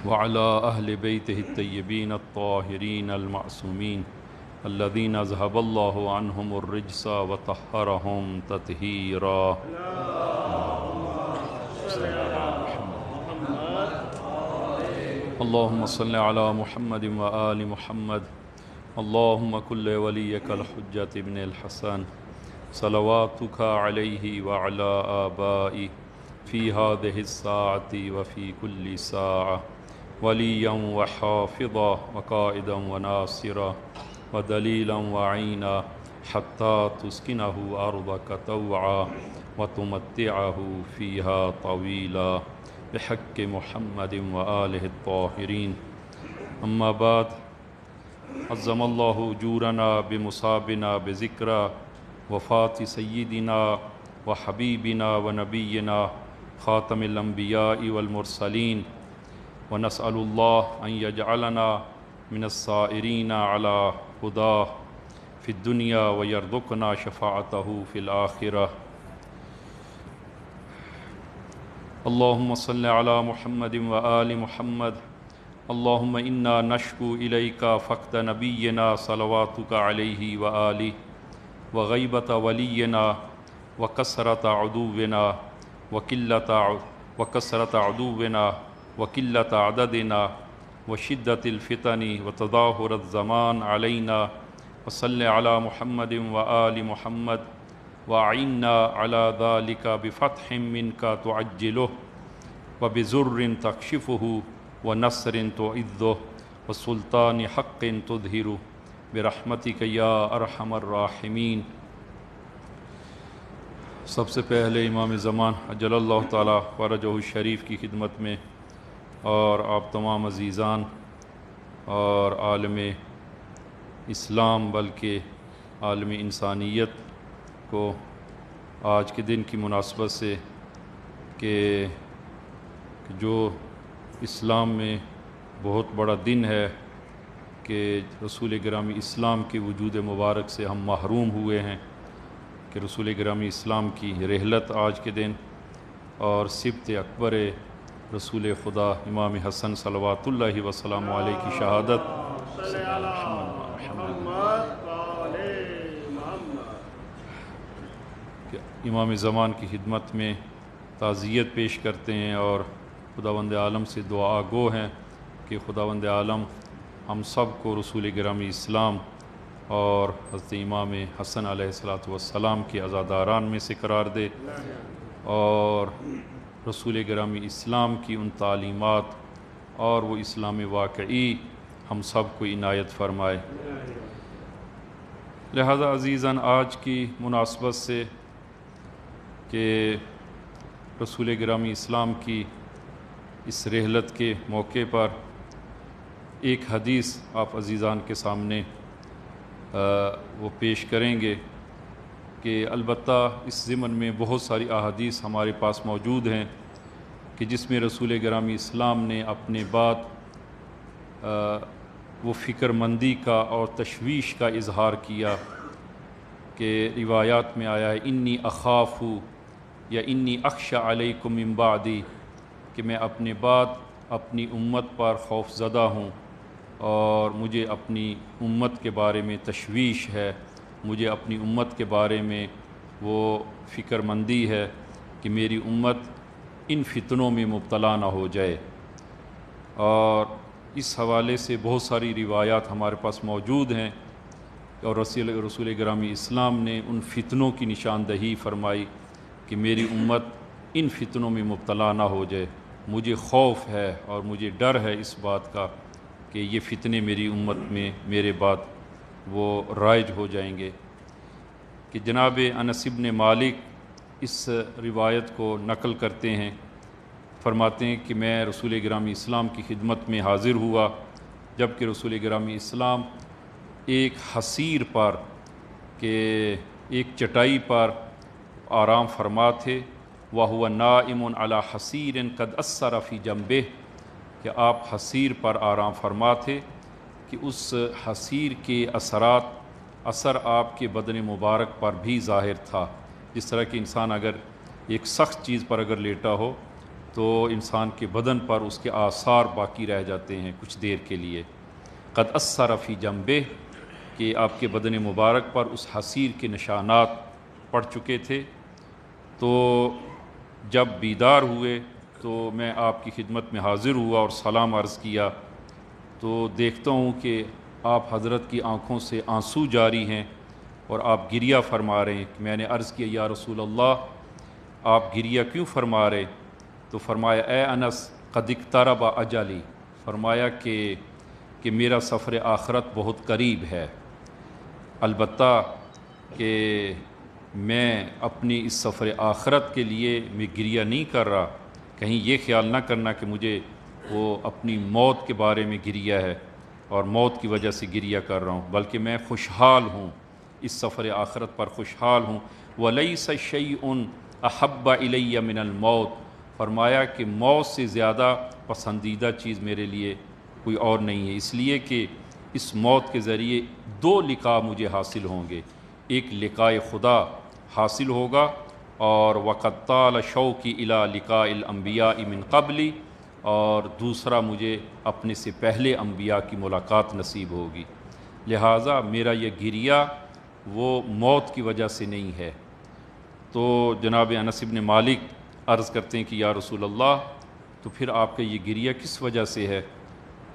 وعلى أهل بيته الطيبين الطاهرين المعصومين الذين ذهب الله عنهم الرجس وطهرهم تطهيرا. اللهم صل على محمد وآل محمد. اللهم كل وليك الحجة ابن الحسن صلواتك عليه وعلى آبائه في هذه الساعة وفي كل ساعة وليا وحافظا وقائدا وناصرا ودليلا وعينا حتى تسكنه أرضك طوعا وتمتعه فيها طويلا بحق محمد وآله الطاهرين. أما بعد، عظم الله أجورنا بمصابنا بذكرى وفاة سيدنا وحبيبنا ونبينا خاتم الأنبياء والمرسلين، ونسأل الله أن يجعلنا من السائرين على هداه في الدنيا ويرزقنا شفاعته في الآخرة. اللهم صل على محمد وآل محمد. اللهم إنا نشكو إليك فقد نبينا صلواتك عليه وآله وغيبة ولينا وكثرة عدونا وكثرة عدونا وقلة عددنا وشدة الفتن وتظاهر الزمان علينا. وصل على محمد وآل محمد وأعنا على ذلك بفتح منك تعجله وبزر تكشفه ونصر تعظه وسلطان حق تظهره برحمتك یا ارحم الراحمین. سب سے پہلے امام زمان اجل اللہ تعالیٰ فرجہ الشریف کی خدمت میں اور آپ تمام عزیزان اور عالم اسلام بلکہ عالم انسانیت کو آج کے دن کی مناسبت سے کہ جو اسلام میں بہت بڑا دن ہے کہ رسول گرامی اسلام کے وجود مبارک سے ہم محروم ہوئے ہیں، کہ رسول گرامی اسلام کی رحلت آج کے دن اور سبت اکبر رسول خدا امام حسن صلوات اللہ وسلام علیہ کی شہادت کہ امام زمان کی خدمت میں تعزیت پیش کرتے ہیں اور خداوند عالم سے دعا گو ہیں کہ خداوند عالم ہم سب کو رسول گرامی اسلام اور حضرت امام حسن علیہ السلام کے عزاداران میں سے قرار دے اور رسول گرامی اسلام کی ان تعلیمات اور وہ اسلام واقعی ہم سب کو عنایت فرمائے. لہذا عزیزاً، آج کی مناسبت سے کہ رسول گرامی اسلام کی اس رحلت کے موقع پر ایک حدیث آپ عزیزان کے سامنے وہ پیش کریں گے کہ البتہ اس ضمن میں بہت ساری احادیث ہمارے پاس موجود ہیں کہ جس میں رسول گرامی اسلام نے اپنے بعد وہ فکر مندی کا اور تشویش کا اظہار کیا کہ روایات میں آیا ہے انی اخاف یا انی اخشى علیکم من بعدی، کہ میں اپنے بعد اپنی امت پر خوف زدہ ہوں اور مجھے اپنی امت کے بارے میں تشویش ہے، مجھے اپنی امت کے بارے میں وہ فکر مندی ہے کہ میری امت ان فتنوں میں مبتلا نہ ہو جائے. اور اس حوالے سے بہت ساری روایات ہمارے پاس موجود ہیں اور رسول گرامی اسلام نے ان فتنوں کی نشاندہی فرمائی کہ میری امت ان فتنوں میں مبتلا نہ ہو جائے. مجھے خوف ہے اور مجھے ڈر ہے اس بات کا کہ یہ فتنے میری امت میں میرے بعد وہ رائج ہو جائیں گے. کہ جناب انس بن مالک اس روایت کو نقل کرتے ہیں، فرماتے ہیں کہ میں رسول گرامی اسلام کی خدمت میں حاضر ہوا جب کہ رسول گرامی اسلام ایک حصیر پر کہ ایک چٹائی پر آرام فرما تھے. وَهُوَ نَائِمٌ عَلَى حَصِيرٍ قَدْ أَثَّرَ فِي جَنبِهِ، کہ آپ حصیر پر آرام فرما تھے کہ اس حصیر کے اثر آپ کے بدن مبارک پر بھی ظاہر تھا. جس طرح کہ انسان اگر ایک سخت چیز پر اگر لیٹا ہو تو انسان کے بدن پر اس کے آثار باقی رہ جاتے ہیں کچھ دیر کے لیے۔ قد اثر فی جنبہ، کہ آپ کے بدن مبارک پر اس حصیر کے نشانات پڑ چکے تھے۔ تو جب بیدار ہوئے تو میں آپ کی خدمت میں حاضر ہوا اور سلام عرض کیا، تو دیکھتا ہوں کہ آپ حضرت کی آنکھوں سے آنسو جاری ہیں اور آپ گریہ فرما رہے ہیں۔ میں نے عرض کیا یا رسول اللہ، آپ گریہ کیوں فرما رہے؟ تو فرمایا اے انس قد اقترب اجلی، فرمایا کہ میرا سفر آخرت بہت قریب ہے، البتہ کہ میں اپنی اس سفر آخرت کے لیے میں گریہ نہیں کر رہا، کہیں یہ خیال نہ کرنا کہ مجھے وہ اپنی موت کے بارے میں گریہ ہے اور موت کی وجہ سے گریہ کر رہا ہوں، بلکہ میں خوشحال ہوں، اس سفر آخرت پر خوشحال ہوں۔ وَلَيْسَ شَيْءٌ أَحَبَّ إِلَيَّ مِنَ الْمَوْتِ، فرمایا کہ موت سے زیادہ پسندیدہ چیز میرے لیے کوئی اور نہیں ہے، اس لیے کہ اس موت کے ذریعے دو لقاء مجھے حاصل ہوں گے، ایک لقاء خدا حاصل ہوگا، اور وَقَدْ طَالَ شَوْقِي إِلَىٰ لِقَاءِ الْأَنْبِيَاءِ مِنْ قَبْلِ، اور دوسرا مجھے اپنے سے پہلے انبیاء کی ملاقات نصیب ہوگی، لہٰذا میرا یہ گریہ وہ موت کی وجہ سے نہیں ہے۔ تو جناب انس بن مالک عرض کرتے ہیں کہ یا رسول اللہ، تو پھر آپ کا یہ گریہ کس وجہ سے ہے؟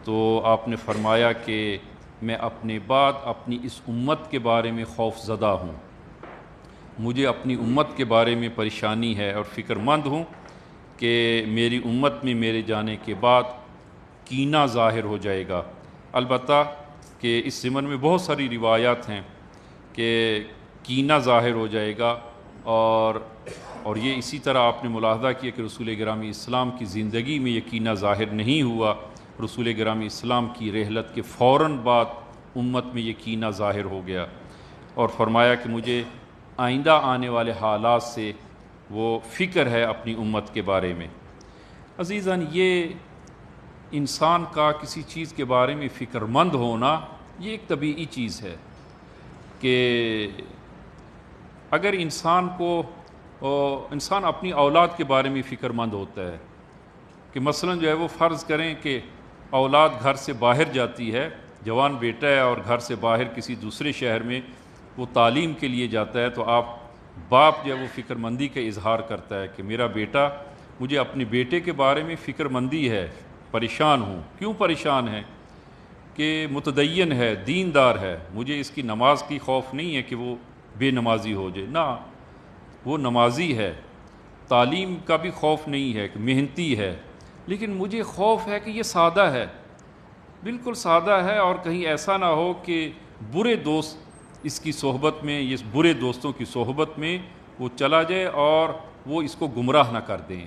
تو آپ نے فرمایا کہ میں اپنے بعد اپنی اس امت کے بارے میں خوف زدہ ہوں، مجھے اپنی امت کے بارے میں پریشانی ہے اور فکر مند ہوں کہ میری امت میں میرے جانے کے بعد کینہ ظاہر ہو جائے گا۔ البتہ کہ اس ضمن میں بہت ساری روایات ہیں کہ کینہ ظاہر ہو جائے گا، اور یہ اسی طرح آپ نے ملاحظہ کیا کہ رسول گرامی اسلام کی زندگی میں یہ کینہ ظاہر نہیں ہوا، رسول گرامی اسلام کی رحلت کے فوراً بعد امت میں یہ کینہ ظاہر ہو گیا، اور فرمایا کہ مجھے آئندہ آنے والے حالات سے وہ فکر ہے اپنی امت کے بارے میں۔ عزیزاً، یہ انسان کا کسی چیز کے بارے میں فکر مند ہونا یہ ایک طبیعی چیز ہے کہ اگر انسان اپنی اولاد کے بارے میں فکر مند ہوتا ہے کہ مثلا جو ہے وہ فرض کریں کہ اولاد گھر سے باہر جاتی ہے، جوان بیٹا ہے اور گھر سے باہر کسی دوسرے شہر میں وہ تعلیم کے لیے جاتا ہے، تو باپ جو ہے وہ فکر مندی کا اظہار کرتا ہے کہ میرا بیٹا، مجھے اپنے بیٹے کے بارے میں فکر مندی ہے، پریشان ہوں۔ کیوں پریشان ہے؟ کہ متدین ہے، دیندار ہے، مجھے اس کی نماز کی خوف نہیں ہے کہ وہ بے نمازی ہو جائے، نہ، وہ نمازی ہے، تعلیم کا بھی خوف نہیں ہے کہ محنتی ہے، لیکن مجھے خوف ہے کہ یہ سادہ ہے، بالکل سادہ ہے، اور کہیں ایسا نہ ہو کہ برے دوست اس کی صحبت میں، یہ برے دوستوں کی صحبت میں وہ چلا جائے اور وہ اس کو گمراہ نہ کر دیں۔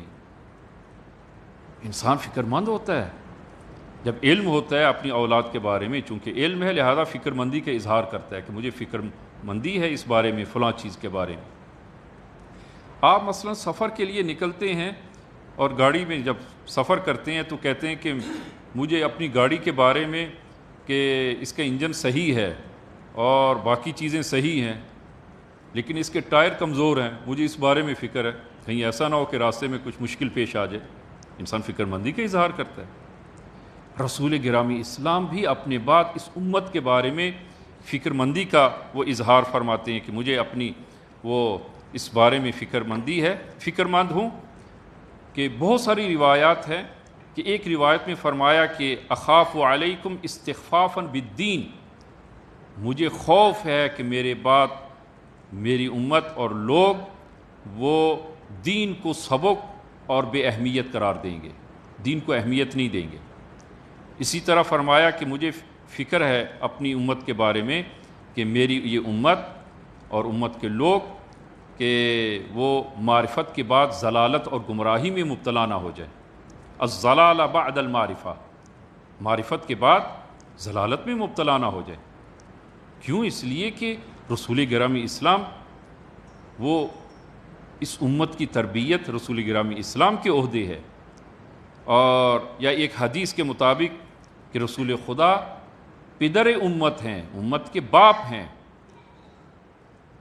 انسان فکر مند ہوتا ہے جب علم ہوتا ہے اپنی اولاد کے بارے میں، چونکہ علم ہے لہذا فکر مندی کا اظہار کرتا ہے کہ مجھے فکر مندی ہے اس بارے میں، فلاں چیز کے بارے میں۔ آپ مثلا سفر کے لیے نکلتے ہیں اور گاڑی میں جب سفر کرتے ہیں تو کہتے ہیں کہ مجھے اپنی گاڑی کے بارے میں کہ اس کا انجن صحیح ہے اور باقی چیزیں صحیح ہیں، لیکن اس کے ٹائر کمزور ہیں، مجھے اس بارے میں فکر ہے، کہیں ایسا نہ ہو کہ راستے میں کچھ مشکل پیش آ جائے۔ انسان فکر مندی کا اظہار کرتا ہے۔ رسول گرامی اسلام بھی اپنے بعد اس امت کے بارے میں فکر مندی کا وہ اظہار فرماتے ہیں کہ مجھے اپنی وہ اس بارے میں فکر مند ہوں کہ بہت ساری روایات ہیں کہ ایک روایت میں فرمایا کہ اخاف علیکم استخفافا بالدین، مجھے خوف ہے کہ میرے بعد میری امت اور لوگ وہ دین کو سبق اور بے اہمیت قرار دیں گے، دین کو اہمیت نہیں دیں گے۔ اسی طرح فرمایا کہ مجھے فکر ہے اپنی امت کے بارے میں کہ میری یہ امت اور امت کے لوگ کہ وہ معرفت کے بعد ضلالت اور گمراہی میں مبتلا نہ ہو جائیں۔ الضلال بعد المعرفہ، معرفت کے بعد ضلالت میں مبتلا نہ ہو جائیں۔ کیوں؟ اس لیے کہ رسول گرامی اسلام وہ اس امت کی تربیت رسول گرامی اسلام کے عہدے ہے، اور یا ایک حدیث کے مطابق کہ رسول خدا پدر امت ہیں، امت کے باپ ہیں،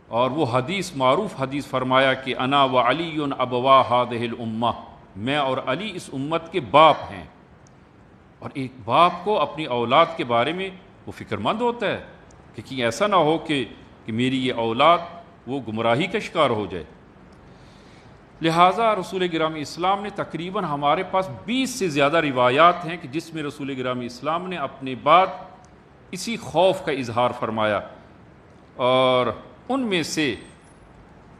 اور وہ حدیث معروف حدیث فرمایا کہ انا و علی ابوا ہذہ الامہ، میں اور علی اس امت کے باپ ہیں۔ اور ایک باپ کو اپنی اولاد کے بارے میں وہ فکر مند ہوتا ہے کہ کہیں ایسا نہ ہو کہ میری یہ اولاد وہ گمراہی کا شکار ہو جائے۔ لہٰذا رسول گرامی اسلام نے تقریباً ہمارے پاس 20 سے زیادہ روایات ہیں کہ جس میں رسول گرامی اسلام نے اپنے بعد اسی خوف کا اظہار فرمایا، اور ان میں سے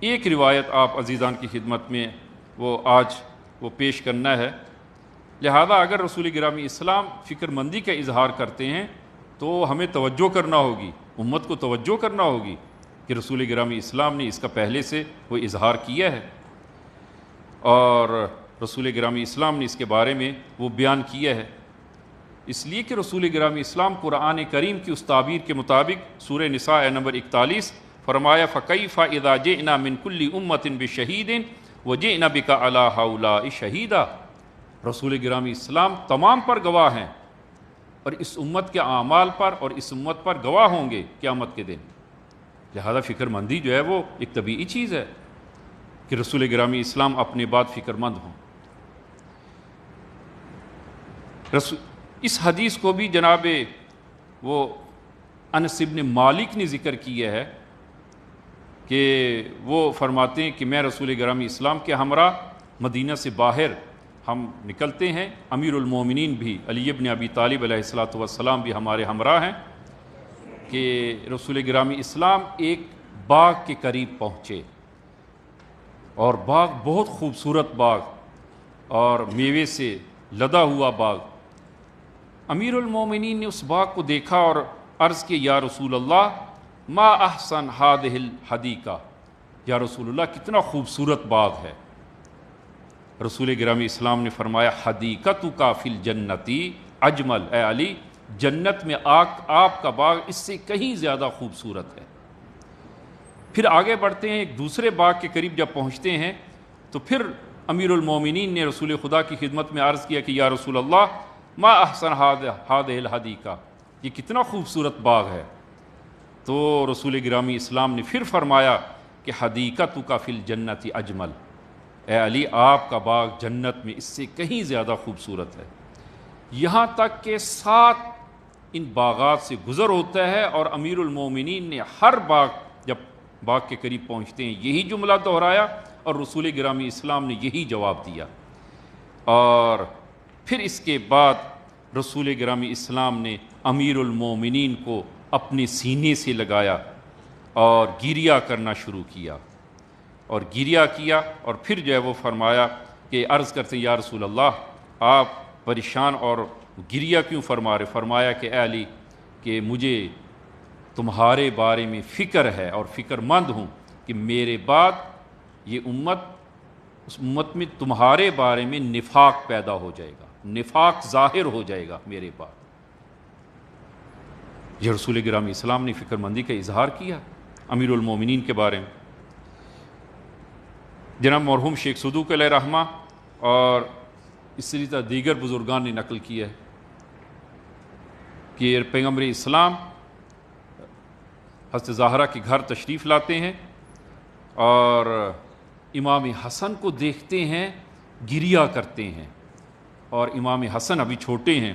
ایک روایت آپ عزیزان کی خدمت میں وہ آج وہ پیش کرنا ہے۔ لہذا اگر رسول گرامی اسلام فکر مندی کا اظہار کرتے ہیں تو ہمیں توجہ کرنا ہوگی، امت کو توجہ کرنا ہوگی کہ رسول گرامی اسلام نے اس کا پہلے سے وہ اظہار کیا ہے، اور رسول گرامی اسلام نے اس کے بارے میں وہ بیان کیا ہے۔ اس لیے کہ رسول گرامی اسلام قرآن کریم کی اس تعبیر کے مطابق سورہ نساء نمبر 41 فرمایا فَكَيْفَ إِذَا جِئْنَا مِن كُلِّ أُمَّةٍ بِشَهِيدٍ وَجِئْنَا بِكَ عَلَىٰ هَؤُلَاءِ شَهِيدًا۔ رسول گرامی اسلام تمام پر گواہ ہیں، اور اس امت کے اعمال پر اور اس امت پر گواہ ہوں گے قیامت کے دن۔ لہذا فکر مندی جو ہے وہ ایک طبیعی چیز ہے کہ رسول گرامی اسلام اپنے بعد فکر مند ہوں۔ اس حدیث کو بھی جناب وہ انس بن مالک نے ذکر کیا ہے کہ وہ فرماتے ہیں کہ میں رسول گرامی اسلام کے ہمراہ مدینہ سے باہر ہم نکلتے ہیں، امیر المومنین بھی علی بن ابی طالب علیہ الصلاۃ والسلام بھی ہمارے ہمراہ ہیں، کہ رسول گرامی اسلام ایک باغ کے قریب پہنچے، اور باغ بہت خوبصورت باغ اور میوے سے لدا ہوا باغ۔ امیر المومنین نے اس باغ کو دیکھا اور عرض کی یا رسول اللہ ما احسن هذه الحدیقہ، یا رسول اللہ کتنا خوبصورت باغ ہے۔ رسول گرامی اسلام نے فرمایا حدیقتک فی الجنتی اجمل، اے علی جنت میں آپ کا باغ اس سے کہیں زیادہ خوبصورت ہے۔ پھر آگے بڑھتے ہیں، ایک دوسرے باغ کے قریب جب پہنچتے ہیں تو پھر امیر المومنین نے رسول خدا کی خدمت میں عرض کیا کہ یا رسول اللہ ما احسن هذه الحدیقہ، یہ کتنا خوبصورت باغ ہے۔ تو رسول گرامی اسلام نے پھر فرمایا کہ حدیقتک فی الجنت اجمل، اے علی آپ کا باغ جنت میں اس سے کہیں زیادہ خوبصورت ہے۔ یہاں تک کہ 7 ان باغات سے گزر ہوتا ہے، اور امیر المومنین نے ہر باغ جب باغ کے قریب پہنچتے ہیں یہی جملہ دہرایا، اور رسول گرامی اسلام نے یہی جواب دیا۔ اور پھر اس کے بعد رسول گرامی اسلام نے امیر المومنین کو اپنے سینے سے لگایا اور گریہ کرنا شروع کیا، اور گریہ کیا، اور پھر جو ہے وہ فرمایا کہ عرض کرتے ہیں یا رسول اللہ آپ پریشان اور گریہ کیوں فرما رہے؟ فرمایا کہ اے علی کہ مجھے تمہارے بارے میں فکر ہے اور فکر مند ہوں کہ میرے بعد یہ امت، اس امت میں تمہارے بارے میں نفاق پیدا ہو جائے گا، نفاق ظاہر ہو جائے گا میرے بعد۔ یہ رسول گرامی اسلام نے فکر مندی کا اظہار کیا امیر المومنین کے بارے میں۔ جناب مرحوم شیخ صدوق علیہ رحمہ اور اسی طرح دیگر بزرگان نے نقل کیا ہے کہ پیغمبر اسلام حضرت زہرا کے گھر تشریف لاتے ہیں اور امام حسن کو دیکھتے ہیں گریہ کرتے ہیں، اور امام حسن ابھی چھوٹے ہیں،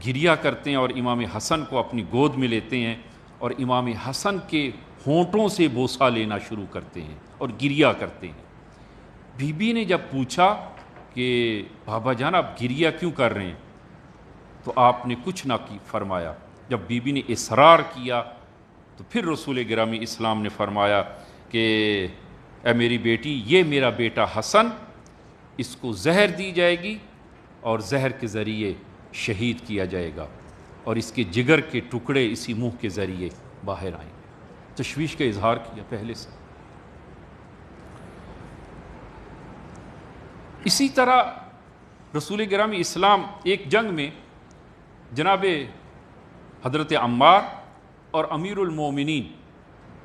گریہ کرتے ہیں اور امام حسن کو اپنی گود میں لیتے ہیں، اور امام حسن کے ہونٹوں سے بوسہ لینا شروع کرتے ہیں اور گریہ کرتے ہیں۔ بی بی نے جب پوچھا کہ بابا جان آپ گریہ کیوں کر رہے ہیں، تو آپ نے کچھ نہ فرمایا۔ جب بی بی نے اصرار کیا تو پھر رسول گرامی اسلام نے فرمایا کہ اے میری بیٹی یہ میرا بیٹا حسن، اس کو زہر دی جائے گی اور زہر کے ذریعے شہید کیا جائے گا، اور اس کے جگر کے ٹکڑے اسی منہ کے ذریعے باہر آئیں گے۔ تشویش کا اظہار کیا پہلے سے۔ اسی طرح رسول گرامی اسلام ایک جنگ میں جناب حضرت عمار اور امیر المومنین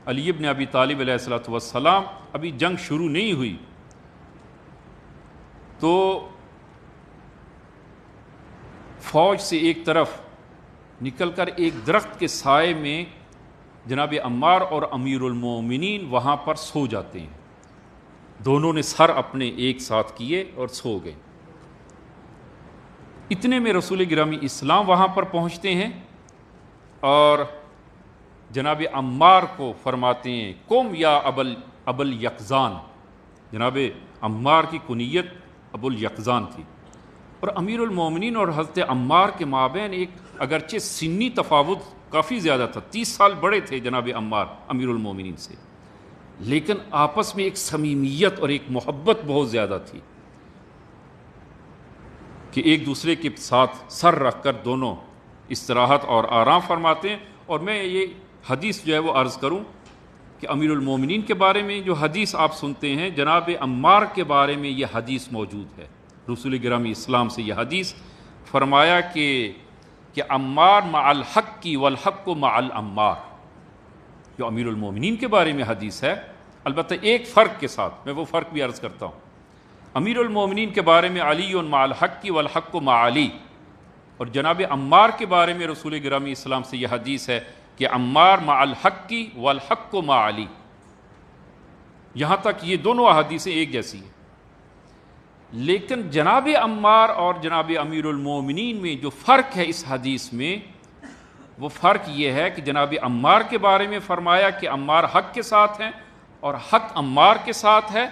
علی بن ابی طالب علیہ الصلوۃ والسلام، ابھی جنگ شروع نہیں ہوئی، تو فوج سے ایک طرف نکل کر ایک درخت کے سائے میں جناب عمار اور امیر المومنین وہاں پر سو جاتے ہیں۔ دونوں نے سر اپنے ایک ساتھ کیے اور سو گئے۔ اتنے میں رسول گرامی اسلام وہاں پر پہنچتے ہیں اور جناب عمار کو فرماتے ہیں قم یا ابل یقظان. جناب عمار کی کنیت ابو الیقظان تھی، اور امیر المومنین اور حضرت عمار کے مابین ایک اگرچہ سنی تفاوت کافی زیادہ تھا، 30 سال بڑے تھے جناب عمار امیر المومنین سے، لیکن آپس میں ایک صمیمیت اور ایک محبت بہت زیادہ تھی کہ ایک دوسرے کے ساتھ سر رکھ کر دونوں استراحت اور آرام فرماتے ہیں. اور میں یہ حدیث جو ہے وہ عرض کروں کہ امیر المومنین کے بارے میں جو حدیث آپ سنتے ہیں، جناب عمار کے بارے میں یہ حدیث موجود ہے. رسول گرامی اسلام سے یہ حدیث فرمایا کہ عمار مع الحق کی والحق مع العمار. جو امیر المومنین کے بارے میں حدیث ہے، البتہ ایک فرق کے ساتھ، میں وہ فرق بھی عرض کرتا ہوں. امیر المومنین کے بارے میں علی مع الحق کی والحق مع علی، اور جناب عمار کے بارے میں رسول گرامی اسلام سے یہ حدیث ہے کہ عمار مع الحق کی والحق مع علی. یہاں تک یہ دونوں احادیثیں ایک جیسی ہیں، لیکن جناب عمار اور جناب امیر المومنین میں جو فرق ہے اس حدیث میں، وہ فرق یہ ہے کہ جناب عمار کے بارے میں فرمایا کہ عمار حق کے ساتھ ہیں اور حق عمار کے ساتھ ہے،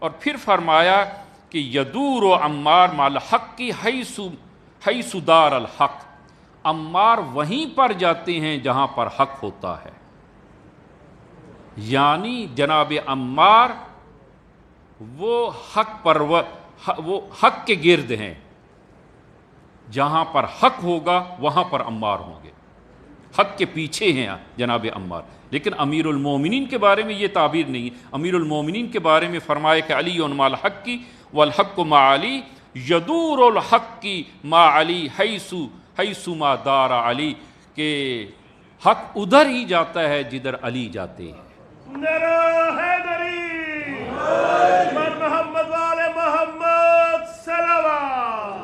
اور پھر فرمایا کہ یدور عمار مع الحق کی حیث دار الحق. عمار وہیں پر جاتے ہیں جہاں پر حق ہوتا ہے، یعنی جناب عمار وہ حق کے گرد ہیں، جہاں پر حق ہوگا وہاں پر عمار ہوں گے، حق کے پیچھے ہیں جناب عمار. لیکن امیر المومنین کے بارے میں یہ تعبیر نہیں. امیر المومنین کے بارے میں فرمایا کہ علی مع الحق کی والحق مع علی یدور الحق کی مع علی حیث ما دار علی، کہ حق ادھر ہی جاتا ہے جدھر علی جاتے ہیں. نعرہ حیدری، محمد والے محمد صلوات.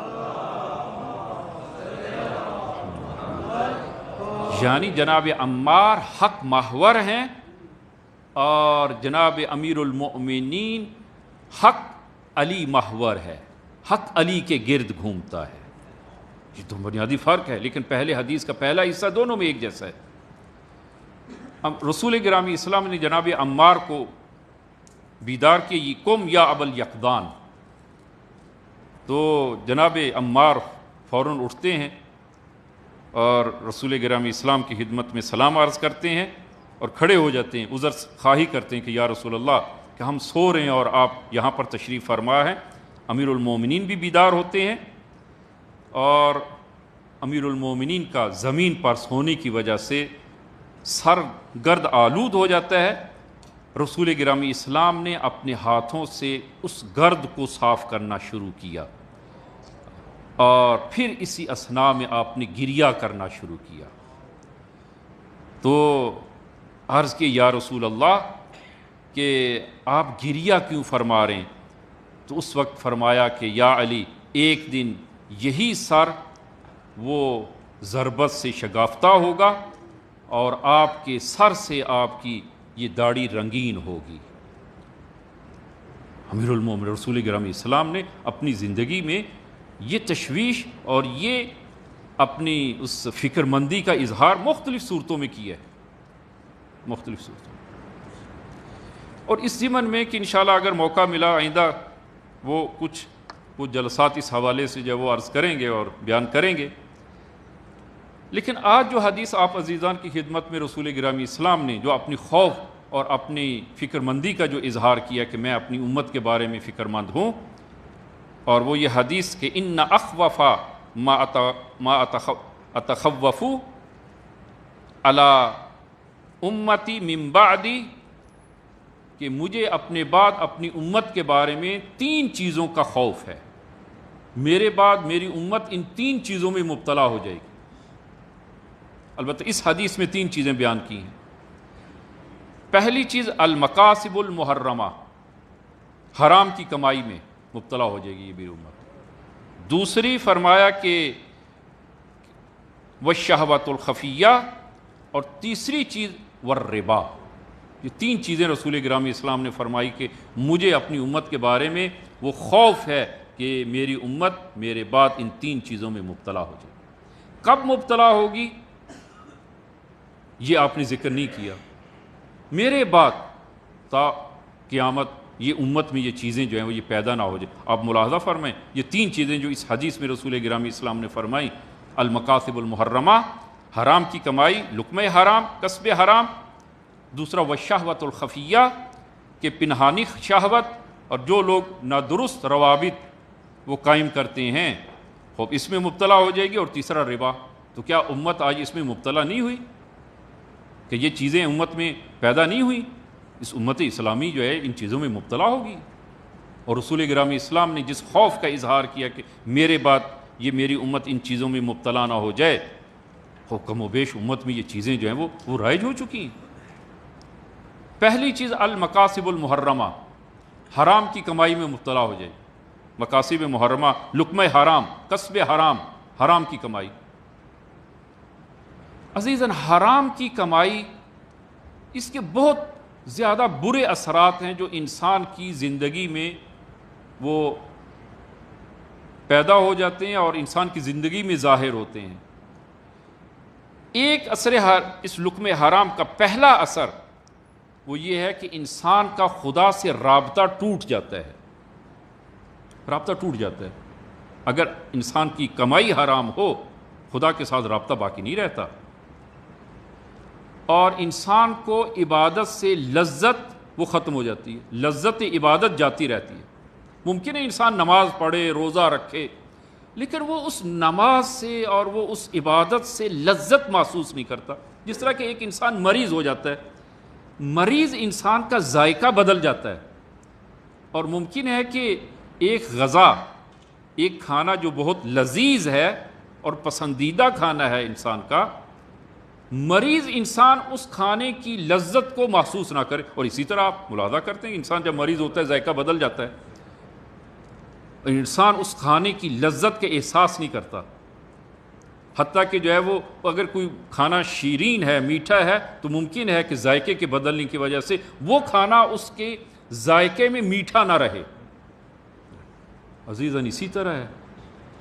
یعنی جناب عمار حق محور ہیں اور جناب امیر المؤمنین حق علی محور ہے، حق علی کے گرد گھومتا ہے. یہ تو بنیادی فرق ہے، لیکن پہلے حدیث کا پہلا حصہ دونوں میں ایک جیسا ہے. رسول گرامی اسلام نے جناب عمار کو بیدار کی قم یا ابل یقظان، تو جناب عمار فوراً اٹھتے ہیں اور رسول گرامی اسلام کی خدمت میں سلام عرض کرتے ہیں اور کھڑے ہو جاتے ہیں، عذر خواہی کرتے ہیں کہ یا رسول اللہ کہ ہم سو رہے ہیں اور آپ یہاں پر تشریف فرما ہیں. امیر المومنین بھی بیدار ہوتے ہیں، اور امیر المومنین کا زمین پر سونے کی وجہ سے سر گرد آلود ہو جاتا ہے. رسول گرامی اسلام نے اپنے ہاتھوں سے اس گرد کو صاف کرنا شروع کیا، اور پھر اسی اثناء میں آپ نے گریہ کرنا شروع کیا. تو عرض کہ یا رسول اللہ کہ آپ گریہ کیوں فرما رہے ہیں؟ تو اس وقت فرمایا کہ یا علی، ایک دن یہی سر وہ ضربت سے شگافتہ ہوگا اور آپ کے سر سے آپ کی یہ داڑھی رنگین ہوگی. امیر المومنین رسول گرامی اسلام نے اپنی زندگی میں یہ تشویش اور یہ اپنی اس فکر مندی کا اظہار مختلف صورتوں میں کیا ہے، مختلف صورتوں میں. اور اس ضمن میں کہ انشاءاللہ اگر موقع ملا آئندہ وہ کچھ جلسات اس حوالے سے جو وہ عرض کریں گے اور بیان کریں گے. لیکن آج جو حدیث آپ عزیزان کی خدمت میں رسول گرامی اسلام نے جو اپنی خوف اور اپنی فکر مندی کا جو اظہار کیا کہ میں اپنی امت کے بارے میں فکر مند ہوں، اور وہ یہ حدیث کہ ان اخوف ما اتخوف علی امتی من بعدی، کہ مجھے اپنے بعد اپنی امت کے بارے میں 3 چیزوں کا خوف ہے. میرے بعد میری امت ان 3 چیزوں میں مبتلا ہو جائے گی. البتہ اس حدیث میں 3 چیزیں بیان کی ہیں. پہلی چیز المقاصب المحرمہ، حرام کی کمائی میں مبتلا ہو جائے گی یہ میری امت. دوسری فرمایا کہ والشہوۃ الخفیہ، اور تیسری چیز والربا. یہ 3 چیزیں رسول گرامی اسلام نے فرمائی کہ مجھے اپنی امت کے بارے میں وہ خوف ہے کہ میری امت میرے بعد ان 3 چیزوں میں مبتلا ہو جائے. کب مبتلا ہوگی یہ آپ نے ذکر نہیں کیا. میرے بعد تا قیامت یہ امت میں یہ چیزیں جو ہیں وہ یہ پیدا نہ ہو جائے. آپ ملاحظہ فرمائیں یہ 3 چیزیں جو اس حدیث میں رسول گرامی اسلام نے فرمائی: المقاصب المحرمہ، حرام کی کمائی، لقمہ حرام، کسب حرام. دوسرا والشہوۃ الخفیہ، کہ پنہانی شہوت، اور جو لوگ نادرست روابط وہ قائم کرتے ہیں خوب اس میں مبتلا ہو جائے گی. اور تیسرا ربا. تو کیا امت آج اس میں مبتلا نہیں ہوئی کہ یہ چیزیں امت میں پیدا نہیں ہوئی؟ اس امت اسلامی جو ہے ان چیزوں میں مبتلا ہوگی. اور رسول گرامی اسلام نے جس خوف کا اظہار کیا کہ میرے بعد یہ میری امت ان چیزوں میں مبتلا نہ ہو جائے، کم و بیش امت میں یہ چیزیں جو ہیں وہ رائج ہو چکی ہیں. پہلی چیز المقاصب المحرمہ، حرام کی کمائی میں مبتلا ہو جائے. مقاصب محرمہ، لقمہ حرام، کسب حرام، حرام کی کمائی. عزیزاً حرام کی کمائی اس کے بہت زیادہ برے اثرات ہیں جو انسان کی زندگی میں وہ پیدا ہو جاتے ہیں اور انسان کی زندگی میں ظاہر ہوتے ہیں. ایک اثر اس لقمہ حرام کا پہلا اثر وہ یہ ہے کہ انسان کا خدا سے رابطہ ٹوٹ جاتا ہے. رابطہ ٹوٹ جاتا ہے. اگر انسان کی کمائی حرام ہو خدا کے ساتھ رابطہ باقی نہیں رہتا، اور انسان کو عبادت سے لذت وہ ختم ہو جاتی ہے. لذت عبادت جاتی رہتی ہے. ممکن ہے انسان نماز پڑھے، روزہ رکھے، لیکن وہ اس نماز سے اور وہ اس عبادت سے لذت محسوس نہیں کرتا. جس طرح کہ ایک انسان مریض ہو جاتا ہے، مریض انسان کا ذائقہ بدل جاتا ہے. اور ممکن ہے کہ ایک غذا، ایک کھانا جو بہت لذیذ ہے اور پسندیدہ کھانا ہے انسان کا، مریض انسان اس کھانے کی لذت کو محسوس نہ کرے. اور اسی طرح آپ ملاحظہ کرتے ہیں انسان جب مریض ہوتا ہے ذائقہ بدل جاتا ہے، انسان اس کھانے کی لذت کے احساس نہیں کرتا. حتیٰ کہ جو ہے وہ اگر کوئی کھانا شیرین ہے، میٹھا ہے، تو ممکن ہے کہ ذائقے کے بدلنے کی وجہ سے وہ کھانا اس کے ذائقے میں میٹھا نہ رہے. عزیزاً اسی طرح ہے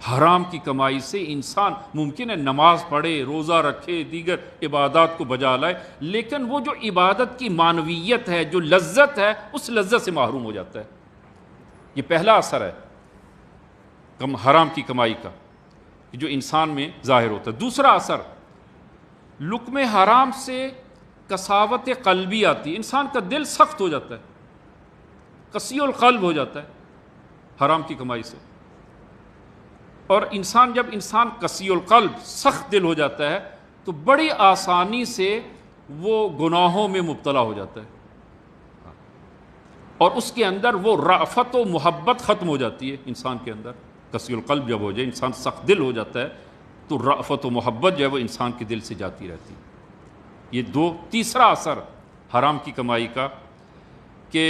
حرام کی کمائی سے انسان ممکن ہے نماز پڑھے، روزہ رکھے، دیگر عبادات کو بجا لائے، لیکن وہ جو عبادت کی معنویت ہے، جو لذت ہے، اس لذت سے محروم ہو جاتا ہے. یہ پہلا اثر ہے حرام کی کمائی کا جو انسان میں ظاہر ہوتا ہے. دوسرا اثر لقمہ حرام سے کساوت قلبی آتی ہے. انسان کا دل سخت ہو جاتا ہے، قسی القلب ہو جاتا ہے حرام کی کمائی سے. اور جب انسان قسی القلب، سخت دل ہو جاتا ہے، تو بڑی آسانی سے وہ گناہوں میں مبتلا ہو جاتا ہے، اور اس کے اندر وہ رأفت و محبت ختم ہو جاتی ہے انسان کے اندر. قسی القلب جب ہو جائے، انسان سخت دل ہو جاتا ہے، تو رأفت و محبت جو ہے وہ انسان کے دل سے جاتی رہتی ہے. یہ تیسرا اثر حرام کی کمائی کا کہ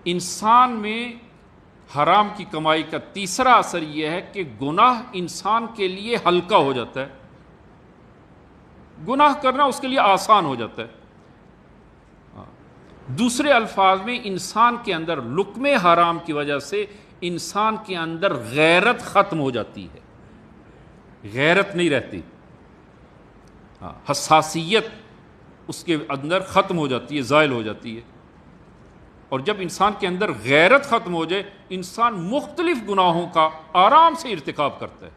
انسان میں حرام کی کمائی کا تیسرا اثر یہ ہے کہ گناہ انسان کے لیے ہلکا ہو جاتا ہے. گناہ کرنا اس کے لیے آسان ہو جاتا ہے. دوسرے الفاظ میں انسان کے اندر لقمہ حرام کی وجہ سے انسان کے اندر غیرت ختم ہو جاتی ہے. غیرت نہیں رہتی، حساسیت اس کے اندر ختم ہو جاتی ہے، زائل ہو جاتی ہے. اور جب انسان کے اندر غیرت ختم ہو جائے، انسان مختلف گناہوں کا آرام سے ارتکاب کرتا ہے،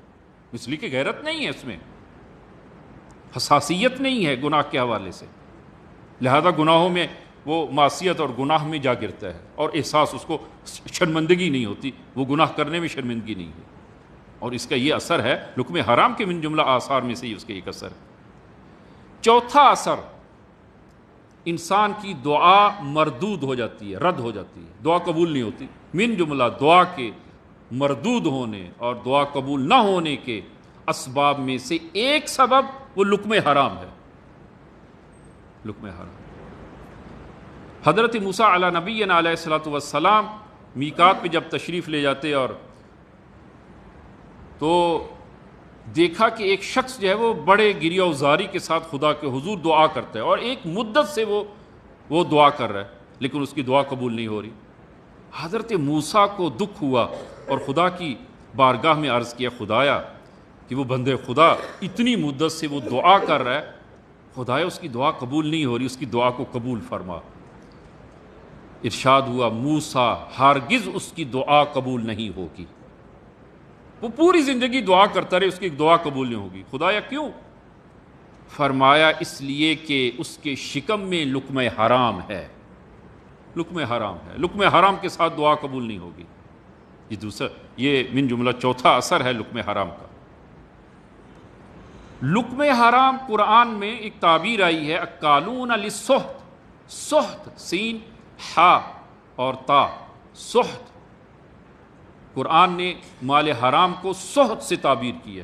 اس لیے کہ غیرت نہیں ہے، اس میں حساسیت نہیں ہے گناہ کے حوالے سے. لہذا گناہوں میں وہ معصیت اور گناہ میں جا گرتا ہے، اور احساس اس کو شرمندگی نہیں ہوتی، وہ گناہ کرنے میں شرمندگی نہیں ہے. اور اس کا یہ اثر ہے لقمہ حرام کے من جملہ آثار میں سے ہی اس کا ایک اثر ہے. چوتھا اثر، انسان کی دعا مردود ہو جاتی ہے، رد ہو جاتی ہے، دعا قبول نہیں ہوتی. من جملہ دعا کے مردود ہونے اور دعا قبول نہ ہونے کے اسباب میں سے ایک سبب وہ لقمہ حرام ہے. لقمہ حرام. حضرت موسیٰ علی نبینا علیہ الصلوۃ والسلام میقات پہ جب تشریف لے جاتے اور تو دیکھا کہ ایک شخص جو ہے وہ بڑے گریہ و زاری کے ساتھ خدا کے حضور دعا کرتا ہے، اور ایک مدت سے وہ دعا کر رہا ہے، لیکن اس کی دعا قبول نہیں ہو رہی. حضرت موسیٰ کو دکھ ہوا اور خدا کی بارگاہ میں عرض کیا خدایا کہ وہ بندے خدا اتنی مدت سے وہ دعا کر رہا ہے، خدایا اس کی دعا قبول نہیں ہو رہی، اس کی دعا کو قبول فرما۔ ارشاد ہوا موسیٰ ہرگز اس کی دعا قبول نہیں ہوگی، وہ پوری زندگی دعا کرتا رہے، اس کی دعا قبول نہیں ہوگی۔ خدایا کیوں؟ فرمایا اس لیے کہ اس کے شکم میں لقمہ حرام ہے، لقمہ حرام ہے، لقمہ حرام کے ساتھ دعا قبول نہیں ہوگی۔ یہ دوسرا، یہ من جملہ چوتھا اثر ہے لقمہ حرام کا۔ لقمہ حرام قرآن میں ایک تعبیر آئی ہے اکالون للسحت، سحت سین ہا اور تا، سحت، قرآن نے مال حرام کو سحت سے تعبیر کی ہے۔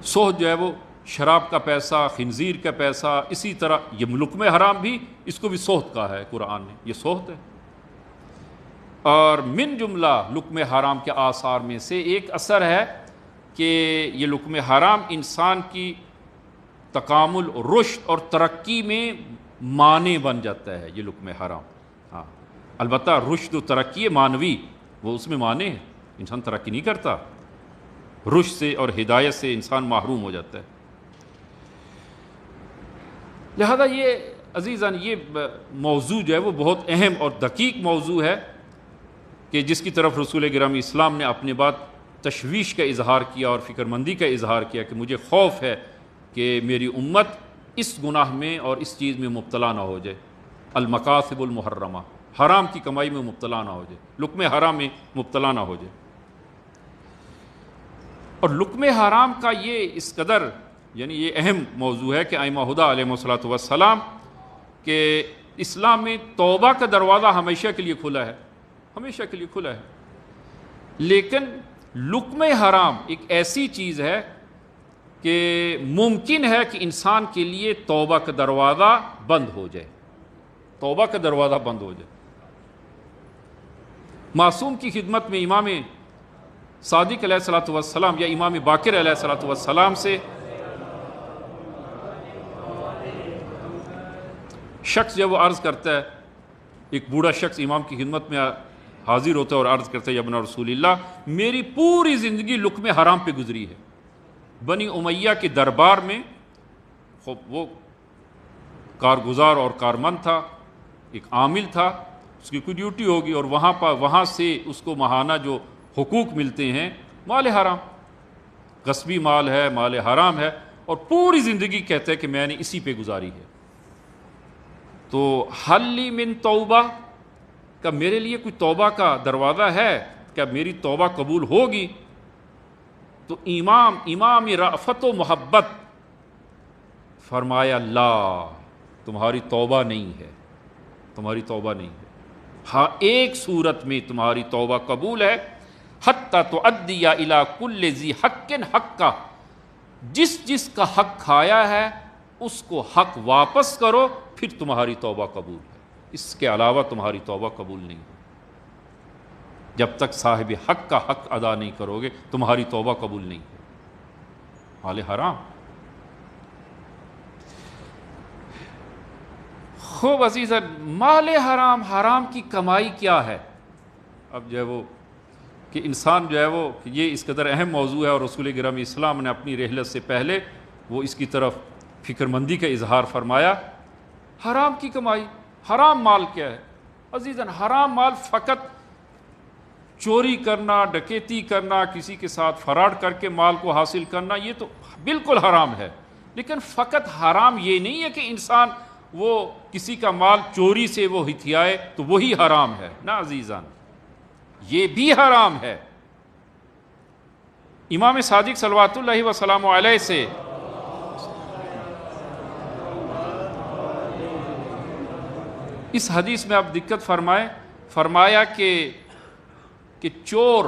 سحت جو ہے وہ شراب کا پیسہ، خنزیر کا پیسہ، اسی طرح یہ لقمہ حرام بھی، اس کو بھی سحت کہا ہے قرآن نے، یہ سحت ہے۔ اور من جملہ لقمہ حرام کے آثار میں سے ایک اثر ہے کہ یہ لقمہ حرام انسان کی تکامل، رشد اور ترقی میں مانع بن جاتا ہے، یہ لقمہ حرام۔ ہاں البتہ رشد و ترقی معنوی، وہ اس میں مانع ہے، انسان ترقی نہیں کرتا، رشد سے اور ہدایت سے انسان محروم ہو جاتا ہے۔ لہذا یہ عزیزان یہ موضوع جو ہے وہ بہت اہم اور دقیق موضوع ہے کہ جس کی طرف رسول گرامی اسلام نے اپنے بعد تشویش کا اظہار کیا اور فکر مندی کا اظہار کیا کہ مجھے خوف ہے کہ میری امت اس گناہ میں اور اس چیز میں مبتلا نہ ہو جائے، المکاسب المحرمہ، حرام کی کمائی میں مبتلا نہ ہو جائے، لقمہ حرام میں مبتلا نہ ہو جائے۔ اور لقمہ حرام کا یہ اس قدر یعنی یہ اہم موضوع ہے کہ ائمہ ہدیٰ علیہم الصلوۃ والسلام کہ اسلام میں توبہ کا دروازہ ہمیشہ کے لیے کھلا ہے، ہمیشہ کے لیے کھلا ہے، لیکن لقمہ حرام ایک ایسی چیز ہے کہ ممکن ہے کہ انسان کے لیے توبہ کا دروازہ بند ہو جائے، توبہ کا دروازہ بند ہو جائے۔ معصوم کی خدمت میں امام صادق علیہ الصلوۃ والسلام یا امام باقر علیہ الصلوۃ والسلام سے شخص جب وہ عرض کرتا ہے، ایک بوڑھا شخص امام کی خدمت میں حاضر ہوتا ہے اور عرض کرتا ہے یا ابن رسول اللہ میری پوری زندگی لقمہ حرام پہ گزری ہے، بنی امیہ کے دربار میں وہ کارگزار اور کارمند تھا، ایک عامل تھا، اس کی کوئی ڈیوٹی ہوگی اور وہاں سے اس کو ماہانہ جو حقوق ملتے ہیں مال حرام، غصبی مال ہے، مال حرام ہے، اور پوری زندگی کہتا ہے کہ میں نے اسی پہ گزاری ہے۔ تو حل لی من توبہ، کہ میرے لیے کوئی توبہ کا دروازہ ہے، کیا میری توبہ قبول ہوگی؟ تو امام رأفت و محبت فرمایا لا، تمہاری توبہ نہیں ہے، تمہاری توبہ نہیں ہے، ہاں ایک صورت میں تمہاری توبہ قبول ہے، حتی تؤدی الی کل ذی حق حقہ، جس کا حق کھایا ہے اس کو حق واپس کرو، پھر تمہاری توبہ قبول ہے، اس کے علاوہ تمہاری توبہ قبول نہیں ہے۔ جب تک صاحب حق کا حق ادا نہیں کرو گے تمہاری توبہ قبول نہیں ہے۔ مال حرام، خوب عزیزاً، مال حرام، حرام کی کمائی کیا ہے؟ اب جو ہے وہ کہ انسان جو ہے وہ یہ اس قدر اہم موضوع ہے اور رسول گرامی اسلام نے اپنی رحلت سے پہلے وہ اس کی طرف فکر مندی کا اظہار فرمایا۔ حرام کی کمائی، حرام مال کیا ہے؟ عزیزاً حرام مال فقط چوری کرنا، ڈکیتی کرنا، کسی کے ساتھ فراڈ کر کے مال کو حاصل کرنا، یہ تو بالکل حرام ہے، لیکن فقط حرام یہ نہیں ہے کہ انسان وہ کسی کا مال چوری سے وہ ہتھیائے تو وہی حرام ہے، نا عزیزاً، یہ بھی حرام ہے۔ امام صادق صلوات اللہ وسلام علیہ سے اس حدیث میں آپ دقت فرمایا کہ چور